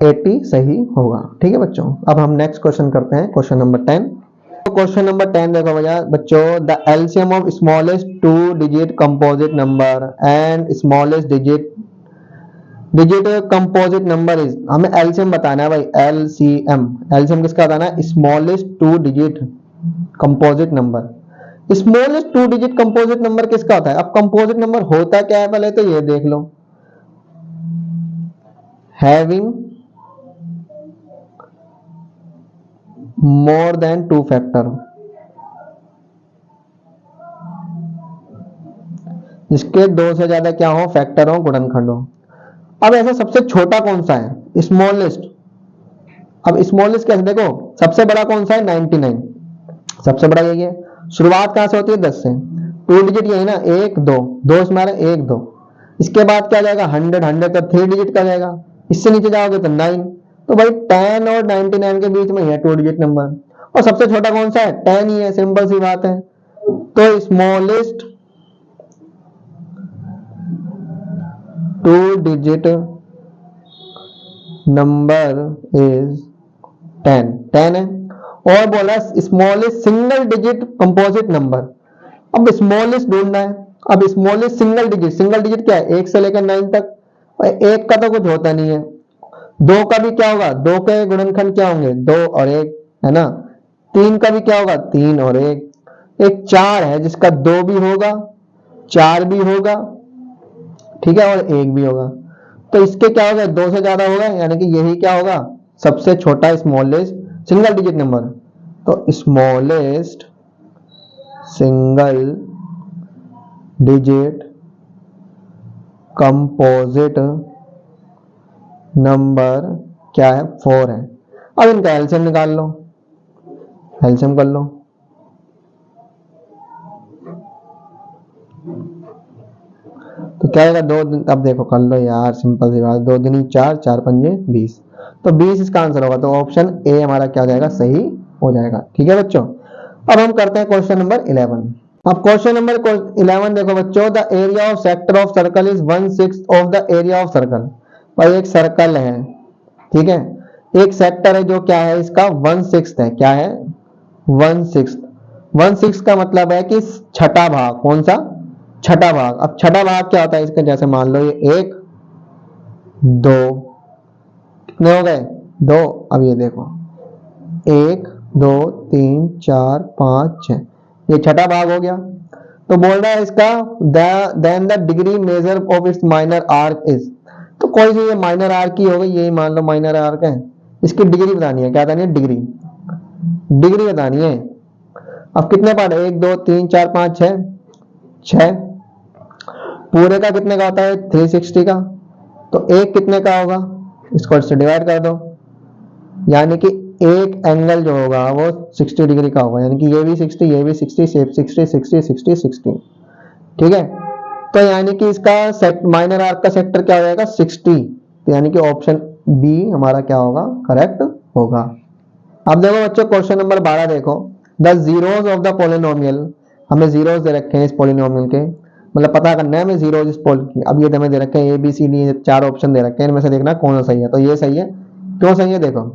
80 सही होगा। ठीक है बच्चों, अब हम नेक्स्ट क्वेश्चन करते हैं, क्वेश्चन नंबर 10। क्वेश्चन नंबर 10 देखो भैया बच्चों, the LCM of smallest two digit composite number and smallest digit composite number is, हमें एलसीएम बताना है भाई, एलसीएम, एलसीएम किसका बताना है, smallest two digit composite number. Smallest two digit composite number किसका होता है? अब कंपोजिट नंबर होता क्या है पहले तो ये देख लो, having more than two factor, जिसके दो से ज्यादा क्या हो, फैक्टर हो, गुणनखंड हो। अब ऐसा सबसे छोटा कौन सा है, स्मॉलेस्ट। अब स्मॉलेस्ट कैसे देखो, सबसे बड़ा कौन सा है, 99, सबसे बड़ा यही है। शुरुआत कहां से होती है, 10 से। टू डिजिट यही ना, 1 2 2 इसमें 1 2, इसके बाद क्या जाएगा 100, 100 तो 3 डिजिट का जाएगा, इससे नीचे जाओगे तो 9। तो भाई 10 और 99 के बीच में है टू डिजिट नंबर, और सबसे छोटा कौन सा है, 10 ही है, सिंपल सी बात है। तो smallest two digit number is 10, 10 है। और बोला smallest single digit composite number, अब स्मॉलेस्ट ढूंढना है। अब smallest single digit, single digit क्या है, 1 से लेकर 9 तक। एक का तो कुछ होता नहीं है, दो का भी क्या होगा, दो के गुणनखंड क्या होंगे, 2 और 1, है ना। 3 का भी क्या होगा, 3 और 1। एक 4 है जिसका 2 भी होगा, 4 भी होगा, ठीक है, और 1 भी होगा। तो इसके क्या होगा, 2 से ज्यादा होगा, यानी कि यही क्या होगा, सबसे छोटा स्मॉलेस्ट सिंगल डिजिट नंबर। तो smallest single digit composite number क्या है, 4 है। अब इनका एलसीएम निकाल लो, एलसीएम कर लो। तो क्या आएगा, 2 दिन, अब देखो कर लो यार, सिंपल सी बात, 2 दिन 4, 4 पंजे 20, तो 20 इसका आंसर होगा। तो ऑप्शन ए हमारा क्या हो जाएगा, सही हो जाएगा। ठीक है बच्चों, अब हम करते हैं क्वेश्चन नंबर 11। अब क्वेश्चन नंबर 11 देखो बच्चों, the area of sector of circle is 1/6 of the area of circle. भाई एक सर्कल है, ठीक है, एक सेक्टर है जो क्या है, इसका 1/6 है, क्या है, 1/6। 1/6 का मतलब है कि छठा भाग, कौन सा, छठा भाग। अब छठा भाग क्या होता है इसका, जैसे मान लो ये 1 2, कितने हो गए, 2। अब ये देखो 1 2 3 4 5 6, ये छठा भाग हो गया। तो बोल रहा है इसका then the degree measure of its minor arc is, तो कोई सी ये माइनर आर्क की हो गई, यही मान लो माइनर आर्क है, इसकी डिग्री बतानी है, क्या बतानी है, डिग्री, डिग्री बतानी है। अब कितने पार्ट है, 1 2 3 4 5 6, 6 पूरे का कितने का होता है, 360 का। तो एक कितने का होगा, इसको इससे डिवाइड कर दो, यानी कि एक एंगल जो होगा वो 60 डिग्री का होगा, यानी कि ये भी 60, ये भी 60, 60 60 60 60, ठीक है। तो यानी कि इसका माइनर आर्क का सेक्टर क्या हो जाएगा, 60। तो यानी कि ऑप्शन बी हमारा क्या होगा, करेक्ट होगा। अब देखो बच्चों क्वेश्चन नंबर 12 देखो, the zeros of the polynomial, हमें जीरोस दे रखे हैं इस पोलिनोमियल के, मतलब पता करना है हमें जीरोस इस पोल की। अब ये हमें दे रखे हैं A B C D, 4 option दे रखे हैं, इनमें से देखना कौन सा सही है। तो ये सही है, क्यों सही है, देखो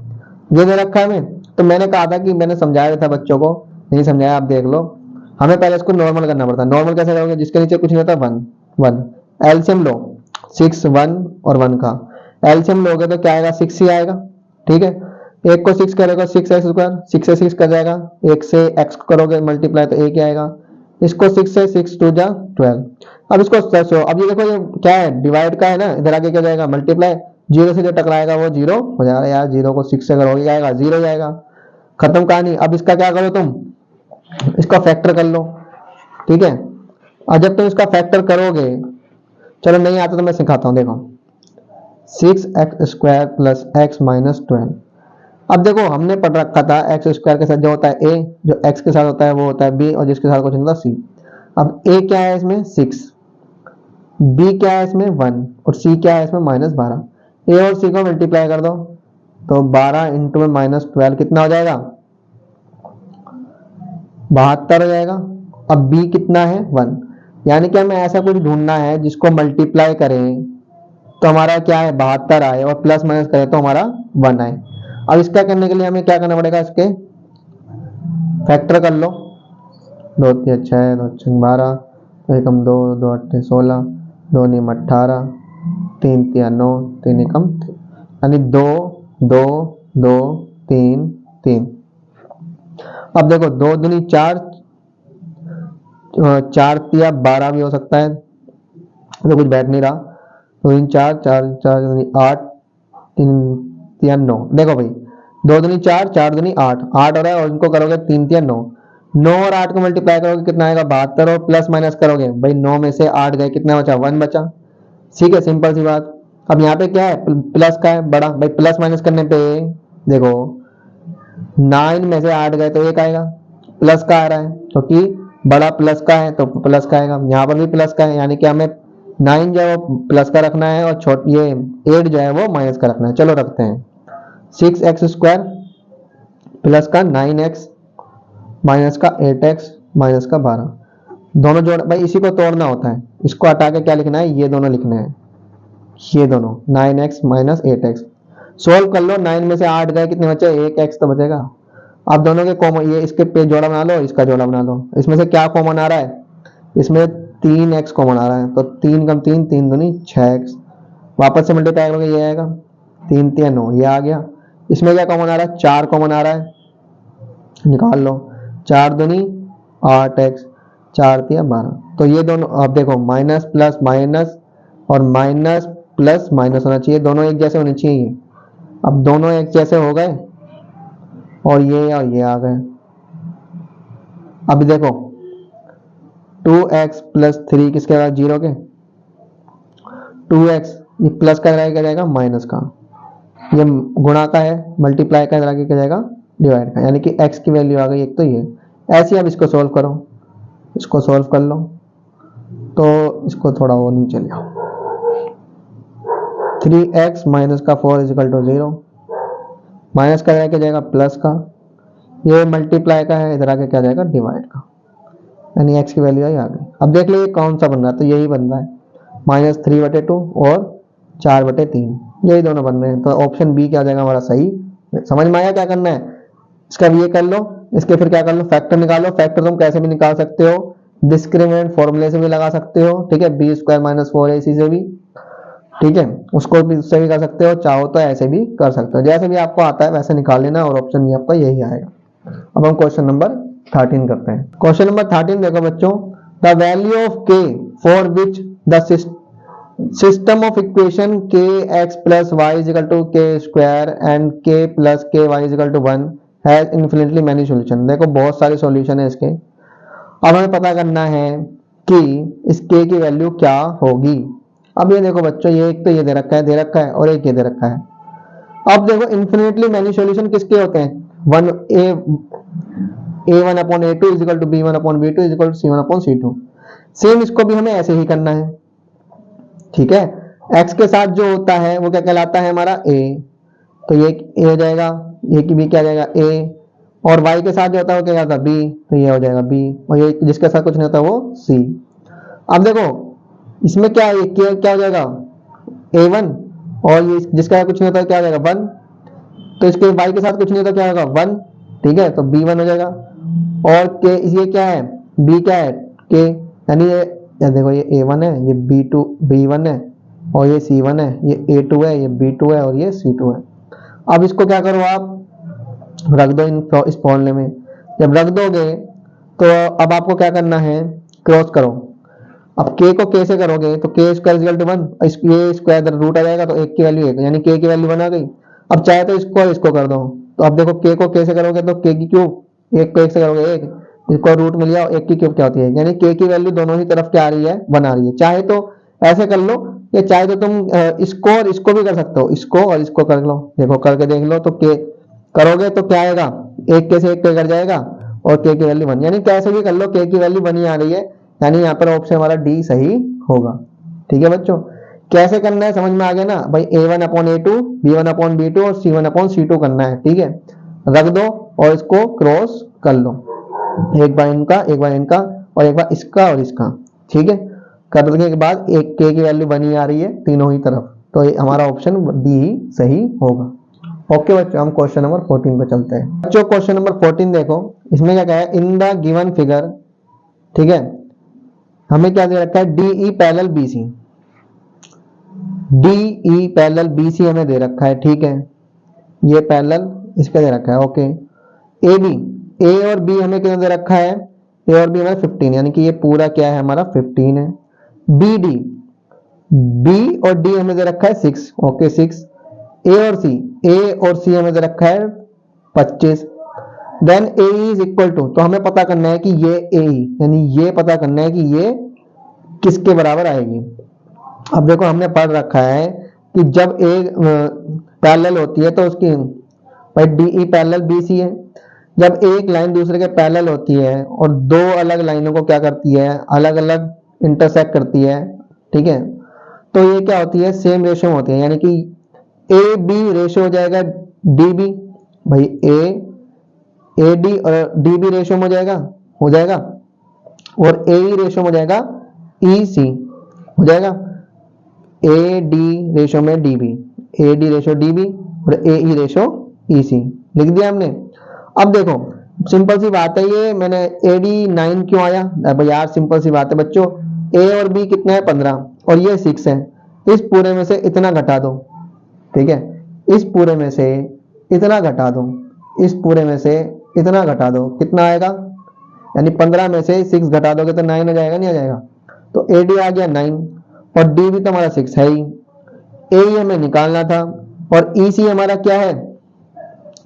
ये दे रखा है हमें, तो मैंने कहा था कि मैंने समझाया था बच्चों को, नहीं समझाया, आप देख लो। हमें पहले इसको नॉर्मल करना पड़ता है। नॉर्मल कैसे करोगे, जिसके नीचे कुछ नहीं होता, 1 1, एलसीएम लो, 6 1 और 1 का एलसीएम लोगे तो क्या आएगा, 6 ही आएगा, ठीक है। एक को 6 करोगे 6x², 6 से 6 कर जाएगा, एक से x करोगे मल्टीप्लाई तो एक ही आएगा। इसको 6 से 6 2 जा 12। अब इसको अब ये देखो, ये क्या है, डिवाइड का है ना, इधर आगे क्या जाएगा, मल्टीप्लाई, 0 से जो टकराएगा वो 0 हो जाएगा। यार 0 को 6 से करोगे क्या आएगा, 0 जाएगा, खत्म कहानी। अब इसका क्या करो तुम, इसका फैक्टर कर लो, ठीक है। और जब तुम इसका फैक्टर करोगे, चलो नहीं आता तो मैं सिखाता हूं, देखो 6x² प्लस x माइनस 12। अब देखो हमने पढ़ रखा था x² के साथ जो होता है a, जो x के साथ होता है वो होता है b, और जिसके साथ कुछ नहीं होता c। अब a क्या है इसमें 6, b क्या है इसमें 1, और c क्या है इसमें -12। a और c को मल्टीप्लाई कर दो, तो 12 इंटू में -12 कितना हो जाएगा, 72 हो जाएगा। अब b कितना है 1, यानी कि हमें ऐसा कुछ ढूंढना है जिसको मल्टीप्लाई करें तो हमारा क्या है 72 आए, और प्लस माइनस करें तो हमारा 1 आए। अब इसका करने के लिए हमें क्या करना पड़ेगा, इसके फैक्टर कर लो। 2 3 6, 2 6 12, 2 एकम 2, 2 8 16, 2 9 18, 3 3 9, 3 एकम 3, यानी 2 2 2 3 3। अब देखो 2 दूनी 4, 4 तिया 12 भी हो सकता है, तो कुछ बैठ नहीं रहा। 2 3 4, 4 4 दूनी 8, 3 3 9। देखो भाई 2 दूनी 4, 4 दूनी 8, 8 हो रहा है, और इनको करोगे 3 3 9, 9 और 8 को मल्टीप्लाई करोगे कितना आएगा 72, और प्लस माइनस करोगे भाई 9 में से 8 गए, कितना बचा 1 बचा। ठीक है, सिंपल सी बात। अब यहाँ पे क्या है प्लस का है बड़ा, भाई प्लस माइनस करने पे देखो 9 में से 8 गए तो 1 आएगा, प्लस का आ रहा है क्योंकि बड़ा प्लस का है तो प्लस का आएगा। यहाँ पर भी प्लस का है, यानी कि हमें 9 जो है वो प्लस का रखना है, और ये 8 जो है वो माइनस का रखना है। चलो रखते हैं 6x² प्लस का 9x माइनस का 8x माइनस का 12, दोनों जोड़, भाई इसी को तोड़ना होता है, इसको हटा के क्या लिखना है, ये दोनों लिखने हैं, ये दोनों 9x माइनस 8x। सोल्व कर लो, 9 में से 8 गए, कितने बचे 1x तो बचेगा। आप दोनों के कॉमन, ये इसके पे जोड़ा बना लो, इसका जोड़ा बना लो, इसमें से क्या कॉमन आ रहा है, इसमें 3x कॉमन आ रहा है, तो 3 कम 3, 3 दूनी 6x, वापस से मल्टीप्लाई करोगे ये आएगा 3 3 9, ये आ गया। इसमें क्या कॉमन आ रहा है, 4 कॉमन आ रहा है, निकाल लो, 4 दूनी 8x, 4 3 12। तो ये दोनों आप देखो माइनस प्लस माइनस और माइनस प्लस माइनस होना चाहिए, दोनों एक जैसे होने चाहिए। अब दोनों एक जैसे हो गए, और ये आ गए। अभी देखो 2x प्लस 3 किसके बाद 0 के, 2x ये प्लस का क्या जाएगा माइनस का, ये गुणा का है, मल्टीप्लाई का क्या जाएगा डिवाइड का, यानी कि x की वैल्यू आ गई एक, तो ये ऐसे। अब इसको सोल्व करो, इसको सोल्व कर लो, तो इसको थोड़ा वो नीचे ले आओ, 3x माइनस का 4 इजिकल टू 0, माइनस का क्या जाएगा प्लस का, ये मल्टीप्लाई का है, इधर आके क्या जाएगा डिवाइड का, यानी x की वैल्यू आई आ गई। अब देख लो ये कौन सा बन रहा है, तो यही बन रहा है -3/2 और 4/3, यही दोनों बन रहे हैं। तो ऑप्शन बी क्या जाएगा हमारा सही। समझ में आया क्या करना है, इसका भी ये कर लो, इसके फिर क्या कर लो फैक्टर निकालो। फैक्टर तुम कैसे भी निकाल सकते हो, डिस्क्रिमिनेंट फॉर्मूले से भी लगा सकते हो, ठीक है, b² - 4ac से भी, ठीक है, उसको भी उससे भी कर सकते हो, चाहो तो ऐसे भी कर सकते हो, जैसे भी आपको आता है वैसे निकाल लेना, और ऑप्शन ये आपका यही आएगा। अब हम क्वेश्चन नंबर 13 करते हैं। क्वेश्चन नंबर 13 देखो बच्चों, the value of k for which the system of equation kx + y = k² and k + ky = 1 has infinitely many solution. देखो बहुत सारे सॉल्यूशन है इसके। अब हमें पता करना है कि इस k की वैल्यू क्या होगी। अब ये देखो बच्चों, ये एक तो ये दे रखा है और एक ये दे रखा है। अब देखो इन्फिनिटली मैनी सॉल्यूशन किसके होते हैं, a1/a2 = b1/b2 = c1/c2। सेम इसको भी हमें ऐसे ही करना है, ठीक है। x के साथ जो होता है वो क्या कहलाता है हमारा a, तो ये a हो जाएगा, ये की b क्या जाएगा a, और y के साथ जो होता है वो क्या कहलाता है b, तो ये हो जाएगा b, और ये जिसके साथ कुछ नहीं होता वो c। अब देखो इसमें क्या है, क्या हो जाएगा a1, और ये जिसका कुछ नहीं होता क्या हो जाएगा 1, तो इसके y के साथ कुछ नहीं होता क्या होगा 1, ठीक है, तो b1 हो जाएगा। और k ये क्या है b क्या है k, यानी ये देखो ये a1 है, ये b1 है, और ये c1 है, ये a2 है, ये b2 है, और ये c2 है। अब इसको क्या करो आप रख दो इस फॉर्मूले में। जब रख दोगे तो अब आपको क्या करना है, क्रॉस करो। अब k को k से करोगे तो k² = 1, ये स्क्वायर इधर रूट आ जाएगा, तो 1 की वैल्यू 1, यानी k की वैल्यू 1 आ गई। अब चाहे तो इसको कर दो, तो अब देखो k को k से करोगे तो k की क्यूब, 1 को 1 से करोगे 1, इसको रूट मिल गया, 1 की क्यूब क्या होती है, यानी k की वैल्यू दोनों ही तरफ क्या आ रही है 1 आ रही है। चाहे तो ऐसे कर लो, या चाहे तो तुम इसको और इसको भी कर सकते हो, इसको और इसको कर लो। देखो करके देख लो, तो k करोगे तो क्या आएगा, 1 k से 1 k कट जाएगा, और k की वैल्यू 1, यानी कैसे भी कर लो k की वैल्यू 1 ही आ रही है, यानी यहाँ पर ऑप्शन हमारा डी सही होगा। ठीक है बच्चों, कैसे करना है समझ में आ गया ना भाई, a1/a2, b1/b2 और c1/c2 करना है, ठीक है। रख दो और इसको क्रॉस कर लो, एक बार इनका और एक बार इसका और इसका, ठीक है। करने के बाद एक k की वैल्यू 1 ही आ रही है तीनों ही तरफ, तो ये हमारा ऑप्शन डी ही सही होगा। ओके बच्चों, हम क्वेश्चन नंबर 14 पे चलते हैं। बच्चों क्वेश्चन नंबर 14 देखो, इसमें क्या कहा है, इन द गिवन फिगर, ठीक है, हमें क्या दे रखा है, D E parallel B C, D E parallel B C हमें दे रखा है, ठीक है, ये पैरेलल इसका दे रखा है। ओके, ए बी, ए और बी हमें कितना दे रखा है, ए और बी हमारा 15, यानी कि ये पूरा क्या है हमारा 15 है। बी डी, बी और डी हमें दे रखा है 6, ओके 6। ए और सी, ए और सी हमें दे रखा है 25। Then A is equal to, तो हमें पता करना है कि ये ए, यानी ये पता करना है कि ये किसके बराबर आएगी। अब देखो हमने पढ़ रखा है कि जब ए पैरेलल होती है तो उसकी भाई D E parallel B C है। जब एक लाइन दूसरे के पैरेलल होती है और दो अलग लाइनों को क्या करती है, अलग अलग इंटरसेक्ट करती है, ठीक है, तो ये क्या होती है, सेम रेशियो होती है, यानी कि ए बी रेशियो हो जाएगा डी बी, भाई ए डी और डी बी रेशियो हो जाएगा, और ए ई रेशियो हो जाएगा ई सी, हो जाएगा ए डी रेशियो में D B, A D ratio D B और ए ई रेशियो ई सी, लिख दिया हमने। अब देखो सिंपल सी बात है, ये मैंने ए डी 9 क्यों आया, अब यार सिंपल सी बात है बच्चों, ए और बी कितना है 15 और ये 6 है, इस पूरे में से इतना घटा दो, ठीक है, इस पूरे में से इतना घटा दो, इस पूरे में से इतना घटा दो, कितना आएगा, यानी 15 में से 6 घटा दोगे तो 9 हो जाएगा, नहीं आ जाएगा, तो ए डी आ गया 9 और डी भी तो हमारा 6 है ही, ए ही हमें निकालना था और ई सी हमारा क्या है,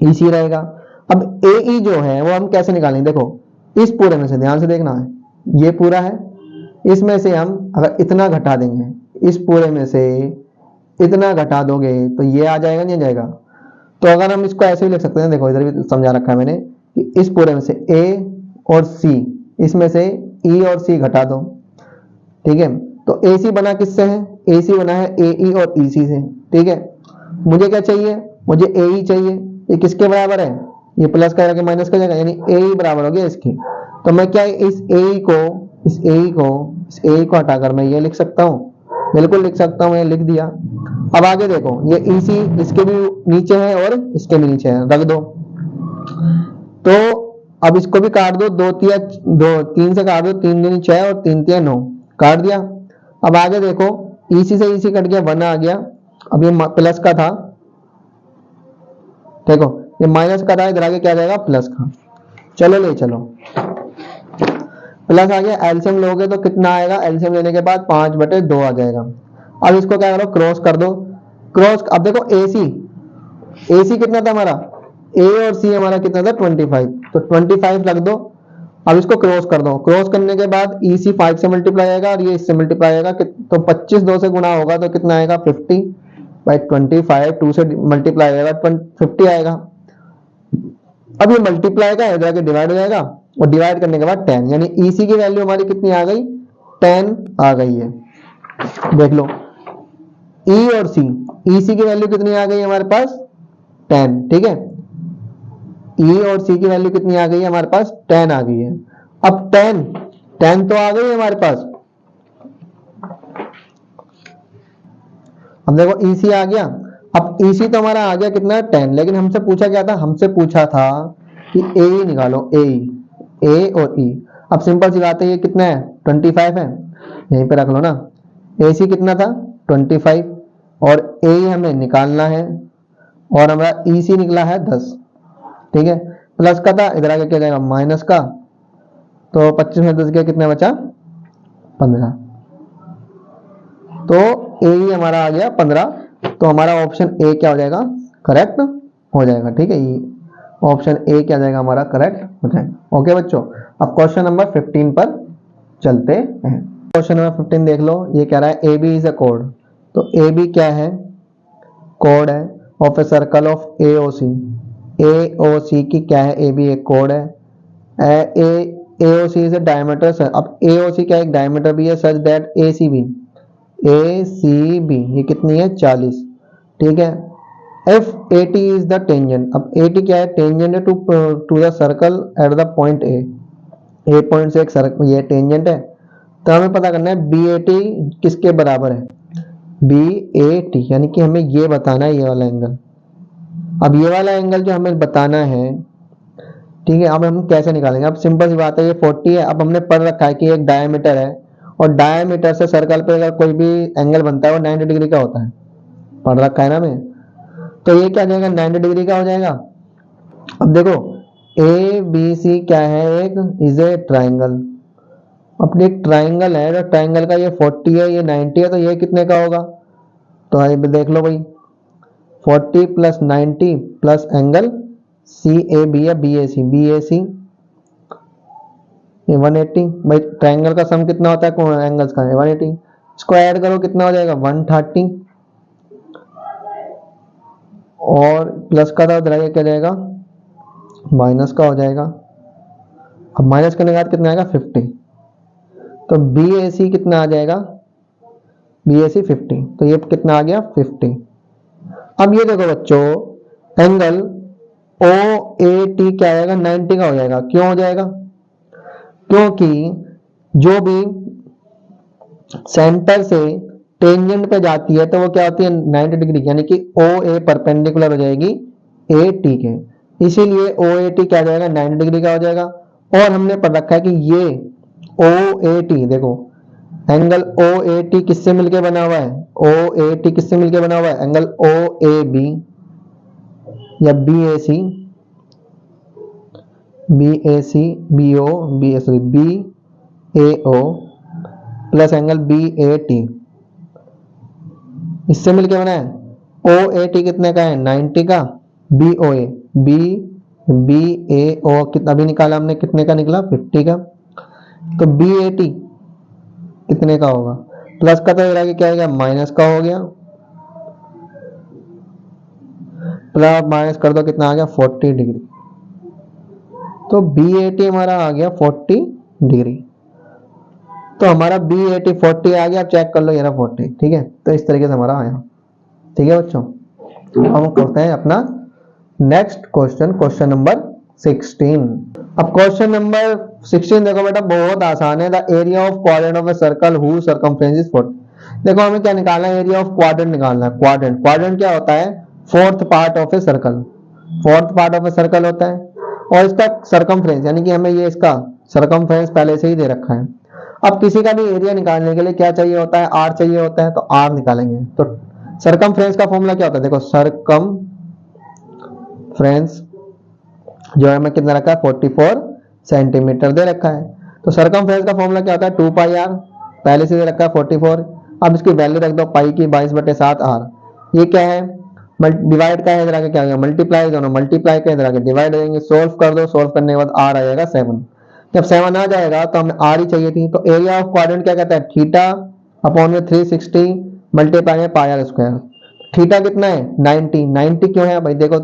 ई सी रहेगा। अब ए ई जो है वो हम कैसे निकालेंगे, देखो इस पूरे में से ध्यान से देखना है, ये पूरा है, इसमें से हम अगर इतना घटा देंगे, इस पूरे में से इतना घटा दोगे तो ये आ जाएगा, नहीं आ जाएगा। तो अगर हम इसको ऐसे भी लिख सकते हैं, देखो इधर भी समझा रखा है मैंने कि इस पूरे में से ए और सी, इसमें से ई और सी घटा दो, ठीक है, तो ए सी बना किससे है, ए सी बना है ए ई और ई सी से, ठीक है। मुझे क्या चाहिए, मुझे ए ई चाहिए, ये किसके बराबर है, ये प्लस का माइनस का जाएगा, यानी ए ई बराबर हो गया इसकी, तो मैं क्या इस ए को हटाकर मैं ये लिख सकता हूँ, बिल्कुल लिख सकता हूँ, ये लिख दिया। अब आगे देखो, ये ई सी इसके भी नीचे है और इसके भी नीचे है, रख दो, तो अब इसको भी काट दो, 3 से काट दो, 3 दूनी 6 और 3 तिया 9, काट दिया। अब आगे देखो, ई सी से ई सी कट गया, 1 आ गया, अब ये प्लस का था, देखो ये माइनस का था, इधर आगे क्या जाएगा प्लस का, चलो ले चलो, प्लस आ गया, एलसीएम लोगे तो कितना आएगा, एलसीएम लेने के बाद 5/2 आ जाएगा। अब इसको क्या करो, क्रॉस कर दो, क्रॉस, अब देखो ए सी कितना था हमारा, ए और सी हमारा कितना था 25, तो 25 रख दो। अब इसको क्रॉस कर दो, क्रॉस करने के बाद ई सी 5 से मल्टीप्लाई आएगा और ये इससे मल्टीप्लाई आएगा, तो 25 2 से गुना होगा तो कितना आएगा 50/25, 2 से मल्टीप्लाई आएगा 50 आएगा। अब ये मल्टीप्लाई का इधर आके डिवाइड हो जाएगा और डिवाइड करने के बाद 10, यानी ई सी की वैल्यू हमारी कितनी आ गई, 10 आ गई है। देख लो ई और सी, ई सी की वैल्यू कितनी आ गई हमारे पास 10, ठीक है, ई और सी की वैल्यू कितनी आ गई है हमारे पास 10 आ गई है। अब 10 तो आ गई है हमारे पास, अब देखो ई सी आ गया, अब ई सी तो हमारा आ गया कितना 10, लेकिन हमसे पूछा क्या था, हमसे पूछा था कि ए ई निकालो, ए और ई। अब सिंपल सी बात है, ये कितना है 25 है, यहीं पे रख लो ना, ए सी कितना था 25 और ए हमें निकालना है और हमारा ई सी निकला है 10, ठीक है, प्लस का था, इधर आगे क्या जाएगा माइनस का, तो 25 में 10 गया, कितना बचा 15, तो ए ही हमारा आ गया 15, तो हमारा ऑप्शन ए क्या हो जाएगा, करेक्ट हो जाएगा, ठीक है, ये ऑप्शन ए क्या जाएगा हमारा करेक्ट हो जाएगा। ओके बच्चों, अब क्वेश्चन नंबर 15 पर चलते हैं। क्वेश्चन नंबर 15 देख लो, ये कह रहा है ए बी इज अ कोड, तो ए बी क्या है, कोड है of a circle of A O C की क्या है, ए बी एक कोड है, ए O C is a diameter, अब ए ओ सी क्या एक डायमीटर भी है, such that A C B ये कितनी है 40, ठीक है। If A T is the tangent, अब ए टी क्या है, टेंजेंट है to the circle at the point A point से एक सर्कल, ये टेंजेंट है, तो हमें पता करना है बी ए टी किसके बराबर है, BAT, यानी कि हमें ये बताना है ये वाला एंगल। अब ये वाला एंगल जो हमें बताना है, ठीक है, अब हम कैसे निकालेंगे? अब सिंपल सी बात है, ये 40 है। अब हमने पढ़ रखा है कि एक डायमीटर है और डायमीटर से सर्कल पे अगर कोई भी एंगल बनता है वो 90 डिग्री का होता है, पढ़ रखा है ना मैं। तो ये क्या हो जाएगा, 90 डिग्री का हो जाएगा। अब देखो ABC क्या है, एक इज ए ट्राइंगल। अपनी एक ट्राइंगल है, तो ट्राइंगल का ये 40 है, ये 90 है, तो ये कितने का होगा? तो आइए देख लो भाई, 40 प्लस 90 प्लस एंगल CAB या BAC ये 180। भाई ट्राइंगल का सम कितना होता है एंगल्स का, 180। इसको ऐड करो कितना हो जाएगा, 130, और प्लस का था उधर क्या जाएगा, माइनस का हो जाएगा। अब माइनस करने के बाद कितना आएगा, 50। तो BAC कितना आ जाएगा, BAC 50, तो ये कितना आ गया 50। अब ये देखो बच्चों, एंगल OAT क्या आएगा, 90 का हो जाएगा। क्यों हो जाएगा? क्योंकि जो भी सेंटर से टेंजेंट पे जाती है तो वो क्या होती है, 90 डिग्री, यानी कि OA परपेंडिकुलर हो जाएगी AT के, इसीलिए OAT क्या हो जाएगा, 90 डिग्री का हो जाएगा। और हमने पढ़ रखा है कि ये OAT देखो, एंगल OAT किससे मिलके बना हुआ है, OAT किससे मिलके बना हुआ है, एंगल OAB या BAC BAO plus angle BAT, इससे मिलके बना है। OAT कितने का है, 90 का। BAO कितना अभी निकाला हमने, कितने का निकला, 50 का। तो BAT कितने का होगा, प्लस का तो आगे क्या आएगा, माइनस का हो गया, प्लस माइनस कर दो कितना आ गया, 40 डिग्री। तो BAT हमारा आ गया 40 डिग्री। तो हमारा BAT 40 आ गया। अब चेक कर लो, ये रहा 40, ठीक है। तो इस तरीके से हमारा आया, ठीक है बच्चों। हम करते हैं अपना नेक्स्ट क्वेश्चन, क्वेश्चन नंबर 16। अब क्वेश्चन नंबर 16 देखो बेटा, बहुत आसान है। The area of quadrant of a circle who circumference is 40। देखो हमें क्या निकालना है, एरिया ऑफ क्वाड्रेंट निकालना है। क्वाड्रेंट क्वाड्रेंट क्या होता है, fourth part of a circle, fourth part of a circle होता है। और इसका सर्कमफ्रेंस, यानी कि हमें ये इसका सर्कमफ्रेंस पहले से ही दे रखा है। अब किसी का भी एरिया निकालने के लिए क्या चाहिए होता है, R चाहिए होता है, तो R निकालेंगे। तो सर्कमफ्रेंस का फॉर्मूला क्या होता है, देखो सर्कमफ्रेंस जो है हमें कितना रखा है, 44 सेंटीमीटर दे रखा है। तो सर्कमफ्रेंस का फॉर्मूला क्या होता है, 2πr, पहले से दे रखा है 44। अब इसकी वैल्यू रख दो, पाई की 22/7r। ये क्या है, डिवाइड का है, इधर आके क्या होगा, मल्टीप्लाई, दोनों मल्टीप्लाई का इधर आके डिवाइड हो जाएंगे। सोल्व कर दो, सोल्व करने के बाद r आ जाएगा 7। जब 7 आ जाएगा तो हमें r ही चाहिए थी। तो एरिया ऑफ क्वाड्रेंट क्या कहता है, थीटा अपॉन में 360 मल्टीप्लाई में पाई आर स्क्वायर। थीटा कितना है, 90। 90 क्यों है भाई, देखो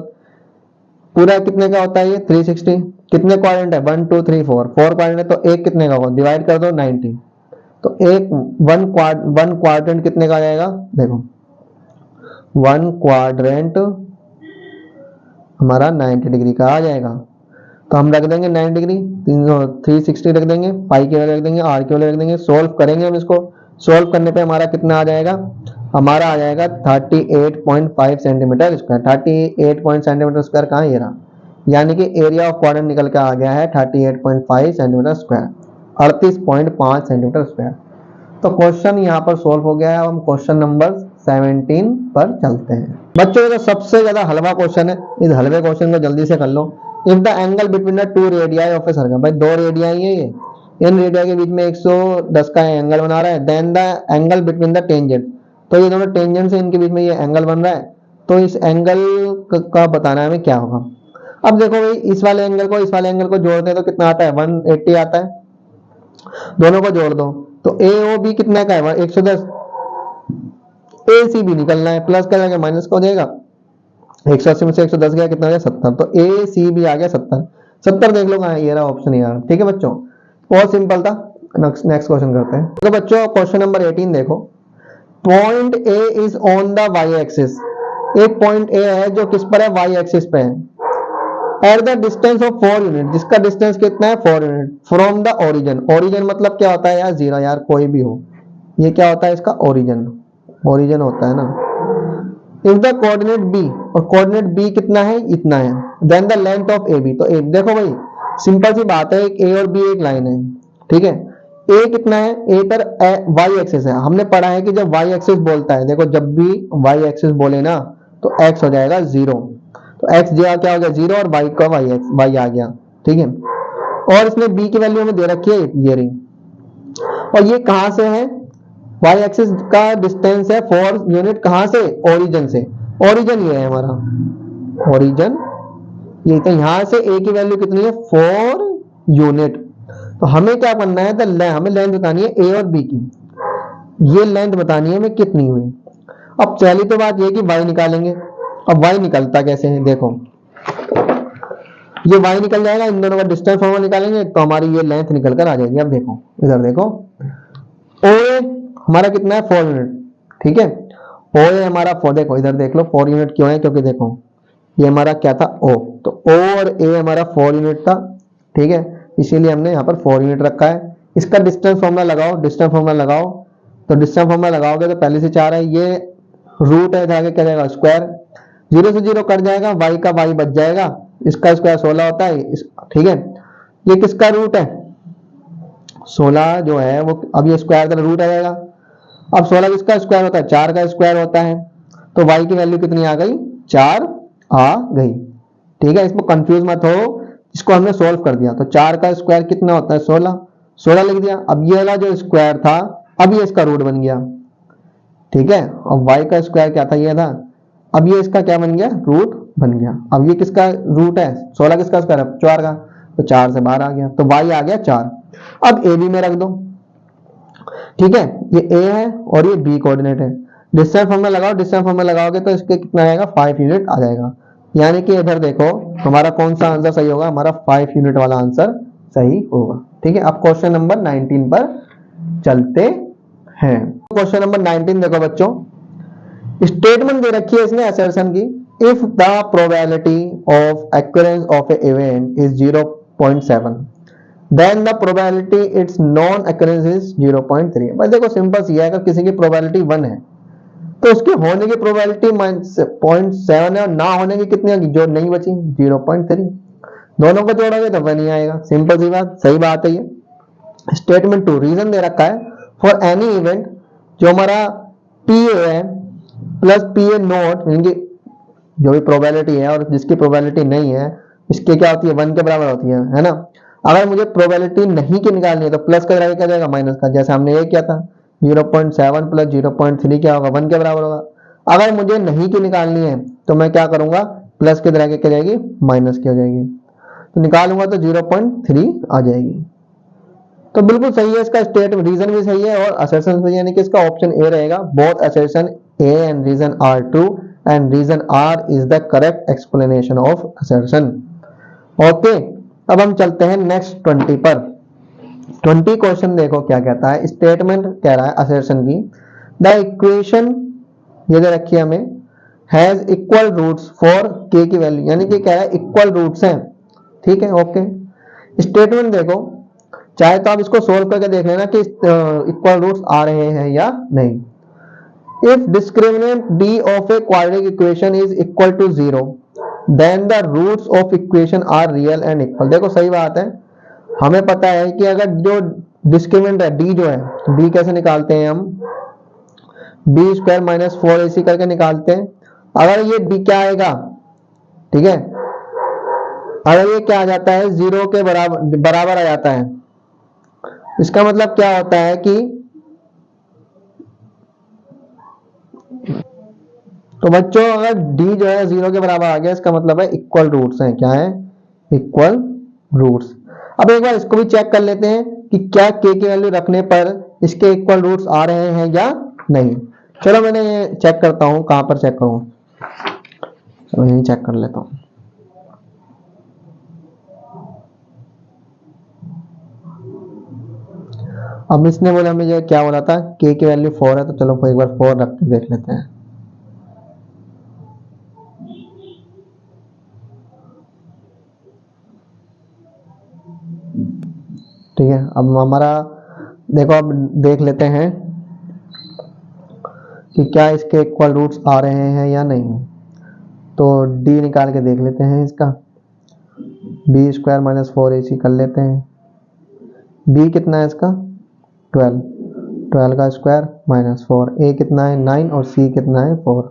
पूरा कितने का होता है ये 360, कितने क्वाड्रेंट है 1 2 3 4 क्वाड्रेंट है, तो एक कितने का होगा, डिवाइड कर दो 90। तो एक वन क्वाड्रेंट कितने का आ जाएगा, देखो वन क्वाड्रेंट हमारा 90 डिग्री का आ जाएगा। तो हम रख देंगे 90 डिग्री, 360 रख देंगे, पाई की वैल्यू रख देंगे, आर की वैल्यू रख देंगे। सोल्व करेंगे हम इसको, सोल्व करने पे हमारा कितना आ जाएगा, हमारा आ जाएगा 38.5 सेंटीमीटर स्क्वायर। 38 सेंटीमीटर स्क्वायर कहाँ, ये रहा, यानी कि एरिया ऑफ क्वाड्रेंट निकल के आ गया है 38.5 सेंटीमीटर स्क्वायर, 38.5 सेंटीमीटर स्क्वायर। तो क्वेश्चन यहाँ पर सोल्व हो गया है। अब हम क्वेश्चन नंबर 17 पर चलते हैं। बच्चों का सबसे ज्यादा हलवा क्वेश्चन है, इस हलवे क्वेश्चन को जल्दी से कर लो। If the angle between the two radii of a circle, भाई दो रेडियाई है ये, इन रेडियाई के बीच में 110 का एंगल बना रहा है। Then the angle between the tangent, तो ये दोनों टेंजेंट से इनके बीच में ये एंगल बन रहा है। तो इस एंगल का बताना है हमें क्या होगा। अब देखो भाई, इस वाले एंगल को इस वाले एंगल को जोड़ते हैं तो कितना आता है, 180 आता है। दोनों को जोड़ दो तो AOB कितना का है, 110। ACB निकलना है, प्लस का माइनस का हो जाएगा, 180 में से 110 गया, कितना हो गया 70। तो ACB आ गया 70। 70 देख लो कहाँ है, ये रहा ऑप्शन यार, ठीक है बच्चों, बहुत सिंपल था। नेक्स्ट क्वेश्चन करते हैं। तो बच्चों क्वेश्चन नंबर 18 देखो, point A is on the y axis. एक पॉइंट A है जो किस पर है, y एक्सिस पे है। At the distance of 4 unit, जिसका डिस्टेंस कितना है 4 unit, from the origin. Origin मतलब क्या होता है यार, जीरो, यार कोई भी हो, ये क्या होता है इसका ओरिजिन। ओरिजिन होता है ना। इफ द कोऑर्डिनेट बी, और कोऑर्डिनेट बी कितना है, इतना है, then the length of A B, तो ए देखो भाई सिंपल सी बात है, एक ए और बी एक लाइन है, ठीक है। ए कितना है, ए पर वाई एक्सिस है, हमने पढ़ा है कि जब वाई एक्सिस बोलता है, देखो जब भी वाई एक्सिस बोले ना तो एक्स हो जाएगा 0, तो एक्स जो क्या हो गया 0 और वाई का वाई एक्स वाई आ गया, ठीक है। और इसमें बी की वैल्यू हमें दे रखी है ये रही, और ये कहां से है, वाई एक्सिस का डिस्टेंस है 4 यूनिट, कहां से, ओरिजिन से, ओरिजिन ये है हमारा ओरिजिन, ये तो यहां से ए की वैल्यू कितनी है 4 यूनिट। तो हमें क्या करना है, हमें लेंथ बतानी है ए और बी की, ये लेंथ बतानी है हमें कितनी हुई। अब पहली तो बात ये कि y निकालेंगे, अब y निकलता कैसे है, देखो ये y निकल जाएगा, इन दोनों का डिस्टेंस फॉर्मूला निकालेंगे तो हमारी ये लेंथ निकल कर आ जाएगी। अब देखो इधर देखो, ओ हमारा कितना है 4 यूनिट, ठीक है, ओ ए हमारा 4, देखो इधर देख लो 4 यूनिट क्यों है, क्योंकि देखो ये हमारा क्या था ओ, तो ओ और ए हमारा 4 यूनिट था, ठीक है, इसीलिए हमने यहाँ पर 4 यूनिट रखा है। इसका डिस्टेंस फॉर्मूला लगाओ, डिस्टेंस फॉर्मूला लगाओ, तो डिस्टेंस फॉर्मूला लगाओगे तो पहले से 4 है, ये रूट है, इधर आगे क्या जाएगा स्क्वायर, 0 से 0 कट जाएगा, y का y बच जाएगा, इसका स्क्वायर 16 होता है, ठीक है। ये किसका रूट है 16 जो है वो, अब ये स्क्वायर का रूट आ जाएगा। अब 16 किसका स्क्वायर होता है, 4 का स्क्वायर होता है, तो y की वैल्यू कितनी आ गई, 4 आ गई, ठीक है। इसमें कंफ्यूज मत हो, इसको हमने सोल्व कर दिया, तो 4 का स्क्वायर कितना होता है 16, 16 लिख दिया। अब ये वाला जो स्क्वायर था, अब ये इसका रूट बन गया, ठीक है, और y का स्क्वायर क्या था, ये था, अब ये इसका क्या बन गया, रूट बन गया। अब ये किसका रूट है 16, किसका स्क्वायर है 4 का, तो 4 से बाहर आ गया, तो y आ गया 4। अब ए बी में रख दो, ठीक है, ये ए है और ये बी कोऑर्डिनेट है, डिस्टेंस फॉर्मूला लगाओ, डिस्टेंस फॉर्मूला लगाओगे तो इसके कितना आएगा 5 यूनिट आ जाएगा, यानी कि इधर देखो हमारा कौन सा आंसर सही होगा, हमारा 5 यूनिट वाला आंसर सही होगा, ठीक है। अब क्वेश्चन नंबर 19 पर चलते हैं। क्वेश्चन नंबर 19 देखो बच्चों, स्टेटमेंट दे रखी है इसने असर्शन की, if the probability of occurrence of a event is 0.7 then the probability its non occurrence is 0.3। भाई देखो सिंपल सी है, अगर किसी की प्रोबेबिलिटी 1 है तो उसके होने की प्रोबेबिलिटी 0.7 है, और ना होने की कितनी होगी, जो नहीं बची 0.3, दोनों को जोड़ोगे तो 1 ही आएगा, सिंपल सी बात, सही बात है ये। स्टेटमेंट 2 रीजन दे रखा है, फॉर एनी इवेंट जो हमारा पी ए है प्लस पी ए नोट, यानी जो भी प्रोबेबिलिटी है और जिसकी प्रोबेबिलिटी नहीं है, इसके क्या होती है 1 के बराबर होती है ना। अगर मुझे प्रोबेबिलिटी नहीं की निकालनी है तो प्लस का क्या जाएगा माइनस का, जैसे हमने ये किया था 0.7 प्लस 0.3 क्या होगा 1 के बराबर होगा। अगर मुझे नहीं की निकालनी है तो मैं क्या करूंगा, प्लस के तरह क्या जाएगी माइनस की हो जाएगी, तो निकालूंगा तो 0.3 आ जाएगी। तो बिल्कुल सही है, इसका स्टेट रीजन भी सही है और असर्शन सही है, यानी कि इसका ऑप्शन ए रहेगा, both assertion A and reason R true and reason R is the correct explanation of assertion. Okay, अब हम चलते हैं नेक्स्ट 20 पर। 20 क्वेश्चन देखो क्या कहता है, स्टेटमेंट कह रहा है असर्शन की, द इक्वेशन ये दे रखी है हमें, हैज इक्वल रूट्स फॉर के की वैल्यू, यानी कि कह रहा है इक्वल रूट्स हैं, ठीक है। ओके, स्टेटमेंट देखो, चाहे तो आप इसको सोल्व करके देख लेना कि इक्वल रूट्स आ रहे हैं या नहीं। If discriminant D of a quadratic equation is equal to 0 then the roots of equation are real and equal. देखो सही बात है, हमें पता है कि अगर जो डिस्क्रिमिनेंट है डी जो है, डी कैसे निकालते हैं हम, बी स्क्वायर माइनस 4ac करके निकालते हैं। अगर ये डी क्या आएगा, ठीक है, अगर ये क्या आ जाता है 0 के बराबर आ जाता है, इसका मतलब क्या होता है कि, तो बच्चों अगर d जो है 0 के बराबर आ गया, इसका मतलब है इक्वल रूट्स हैं, क्या है इक्वल रूट्स। अब एक बार इसको भी चेक कर लेते हैं कि क्या k की वैल्यू रखने पर इसके इक्वल रूट्स आ रहे हैं या नहीं। चलो मैंने ये चेक करता हूं, कहां पर चेक करूं, चलो यही चेक कर लेता हूं। अब इसने बोला, मुझे क्या बोला था, k की वैल्यू 4 है, तो चलो एक बार 4 रख के देख लेते हैं। ठीक है, अब हमारा देखो, अब देख लेते हैं कि क्या इसके इक्वल रूट्स आ रहे हैं या नहीं। तो डी निकाल के देख लेते हैं इसका, बी स्क्वायर माइनस 4ac कर लेते हैं। बी कितना है इसका 12, 12 का स्क्वायर माइनस 4, ए कितना है 9 और सी कितना है 4।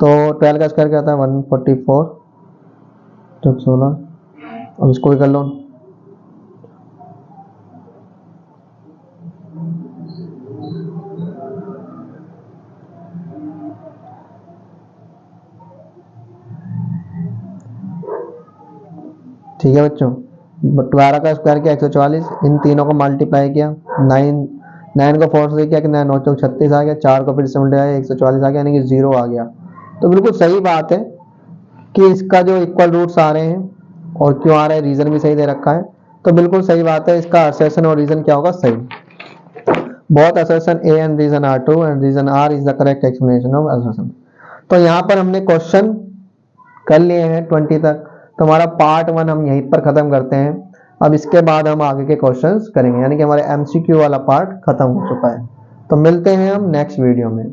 तो 12 का स्क्वायर क्या होता है 144 जब 16। अब इसको भी कर लो। ठीक है बच्चों, 12 का स्क्वायर किया 144, इन तीनों को मल्टीप्लाई किया, 9 को 4 से किया कि 9 9 36 आ गया, 4 को फिर से मल्टीप्लाई 144 आ गया, यानी कि 0 आ गया। तो बिल्कुल सही बात है कि इसका जो इक्वल रूट्स आ रहे हैं और क्यों आ रहा है, रीजन भी सही दे रखा है। तो बिल्कुल सही बात है, इसका असर्शन और रीजन क्या होगा सही। Both assertion A and reason R true and reason R is the correct explanation of assertion. तो यहाँ पर हमने क्वेश्चन कर लिए हैं 20 तक। तो हमारा पार्ट 1 हम यहीं पर खत्म करते हैं। अब इसके बाद हम आगे के क्वेश्चंस करेंगे, यानी कि हमारे एमसीक्यू वाला पार्ट खत्म हो चुका है। तो मिलते हैं हम नेक्स्ट वीडियो में।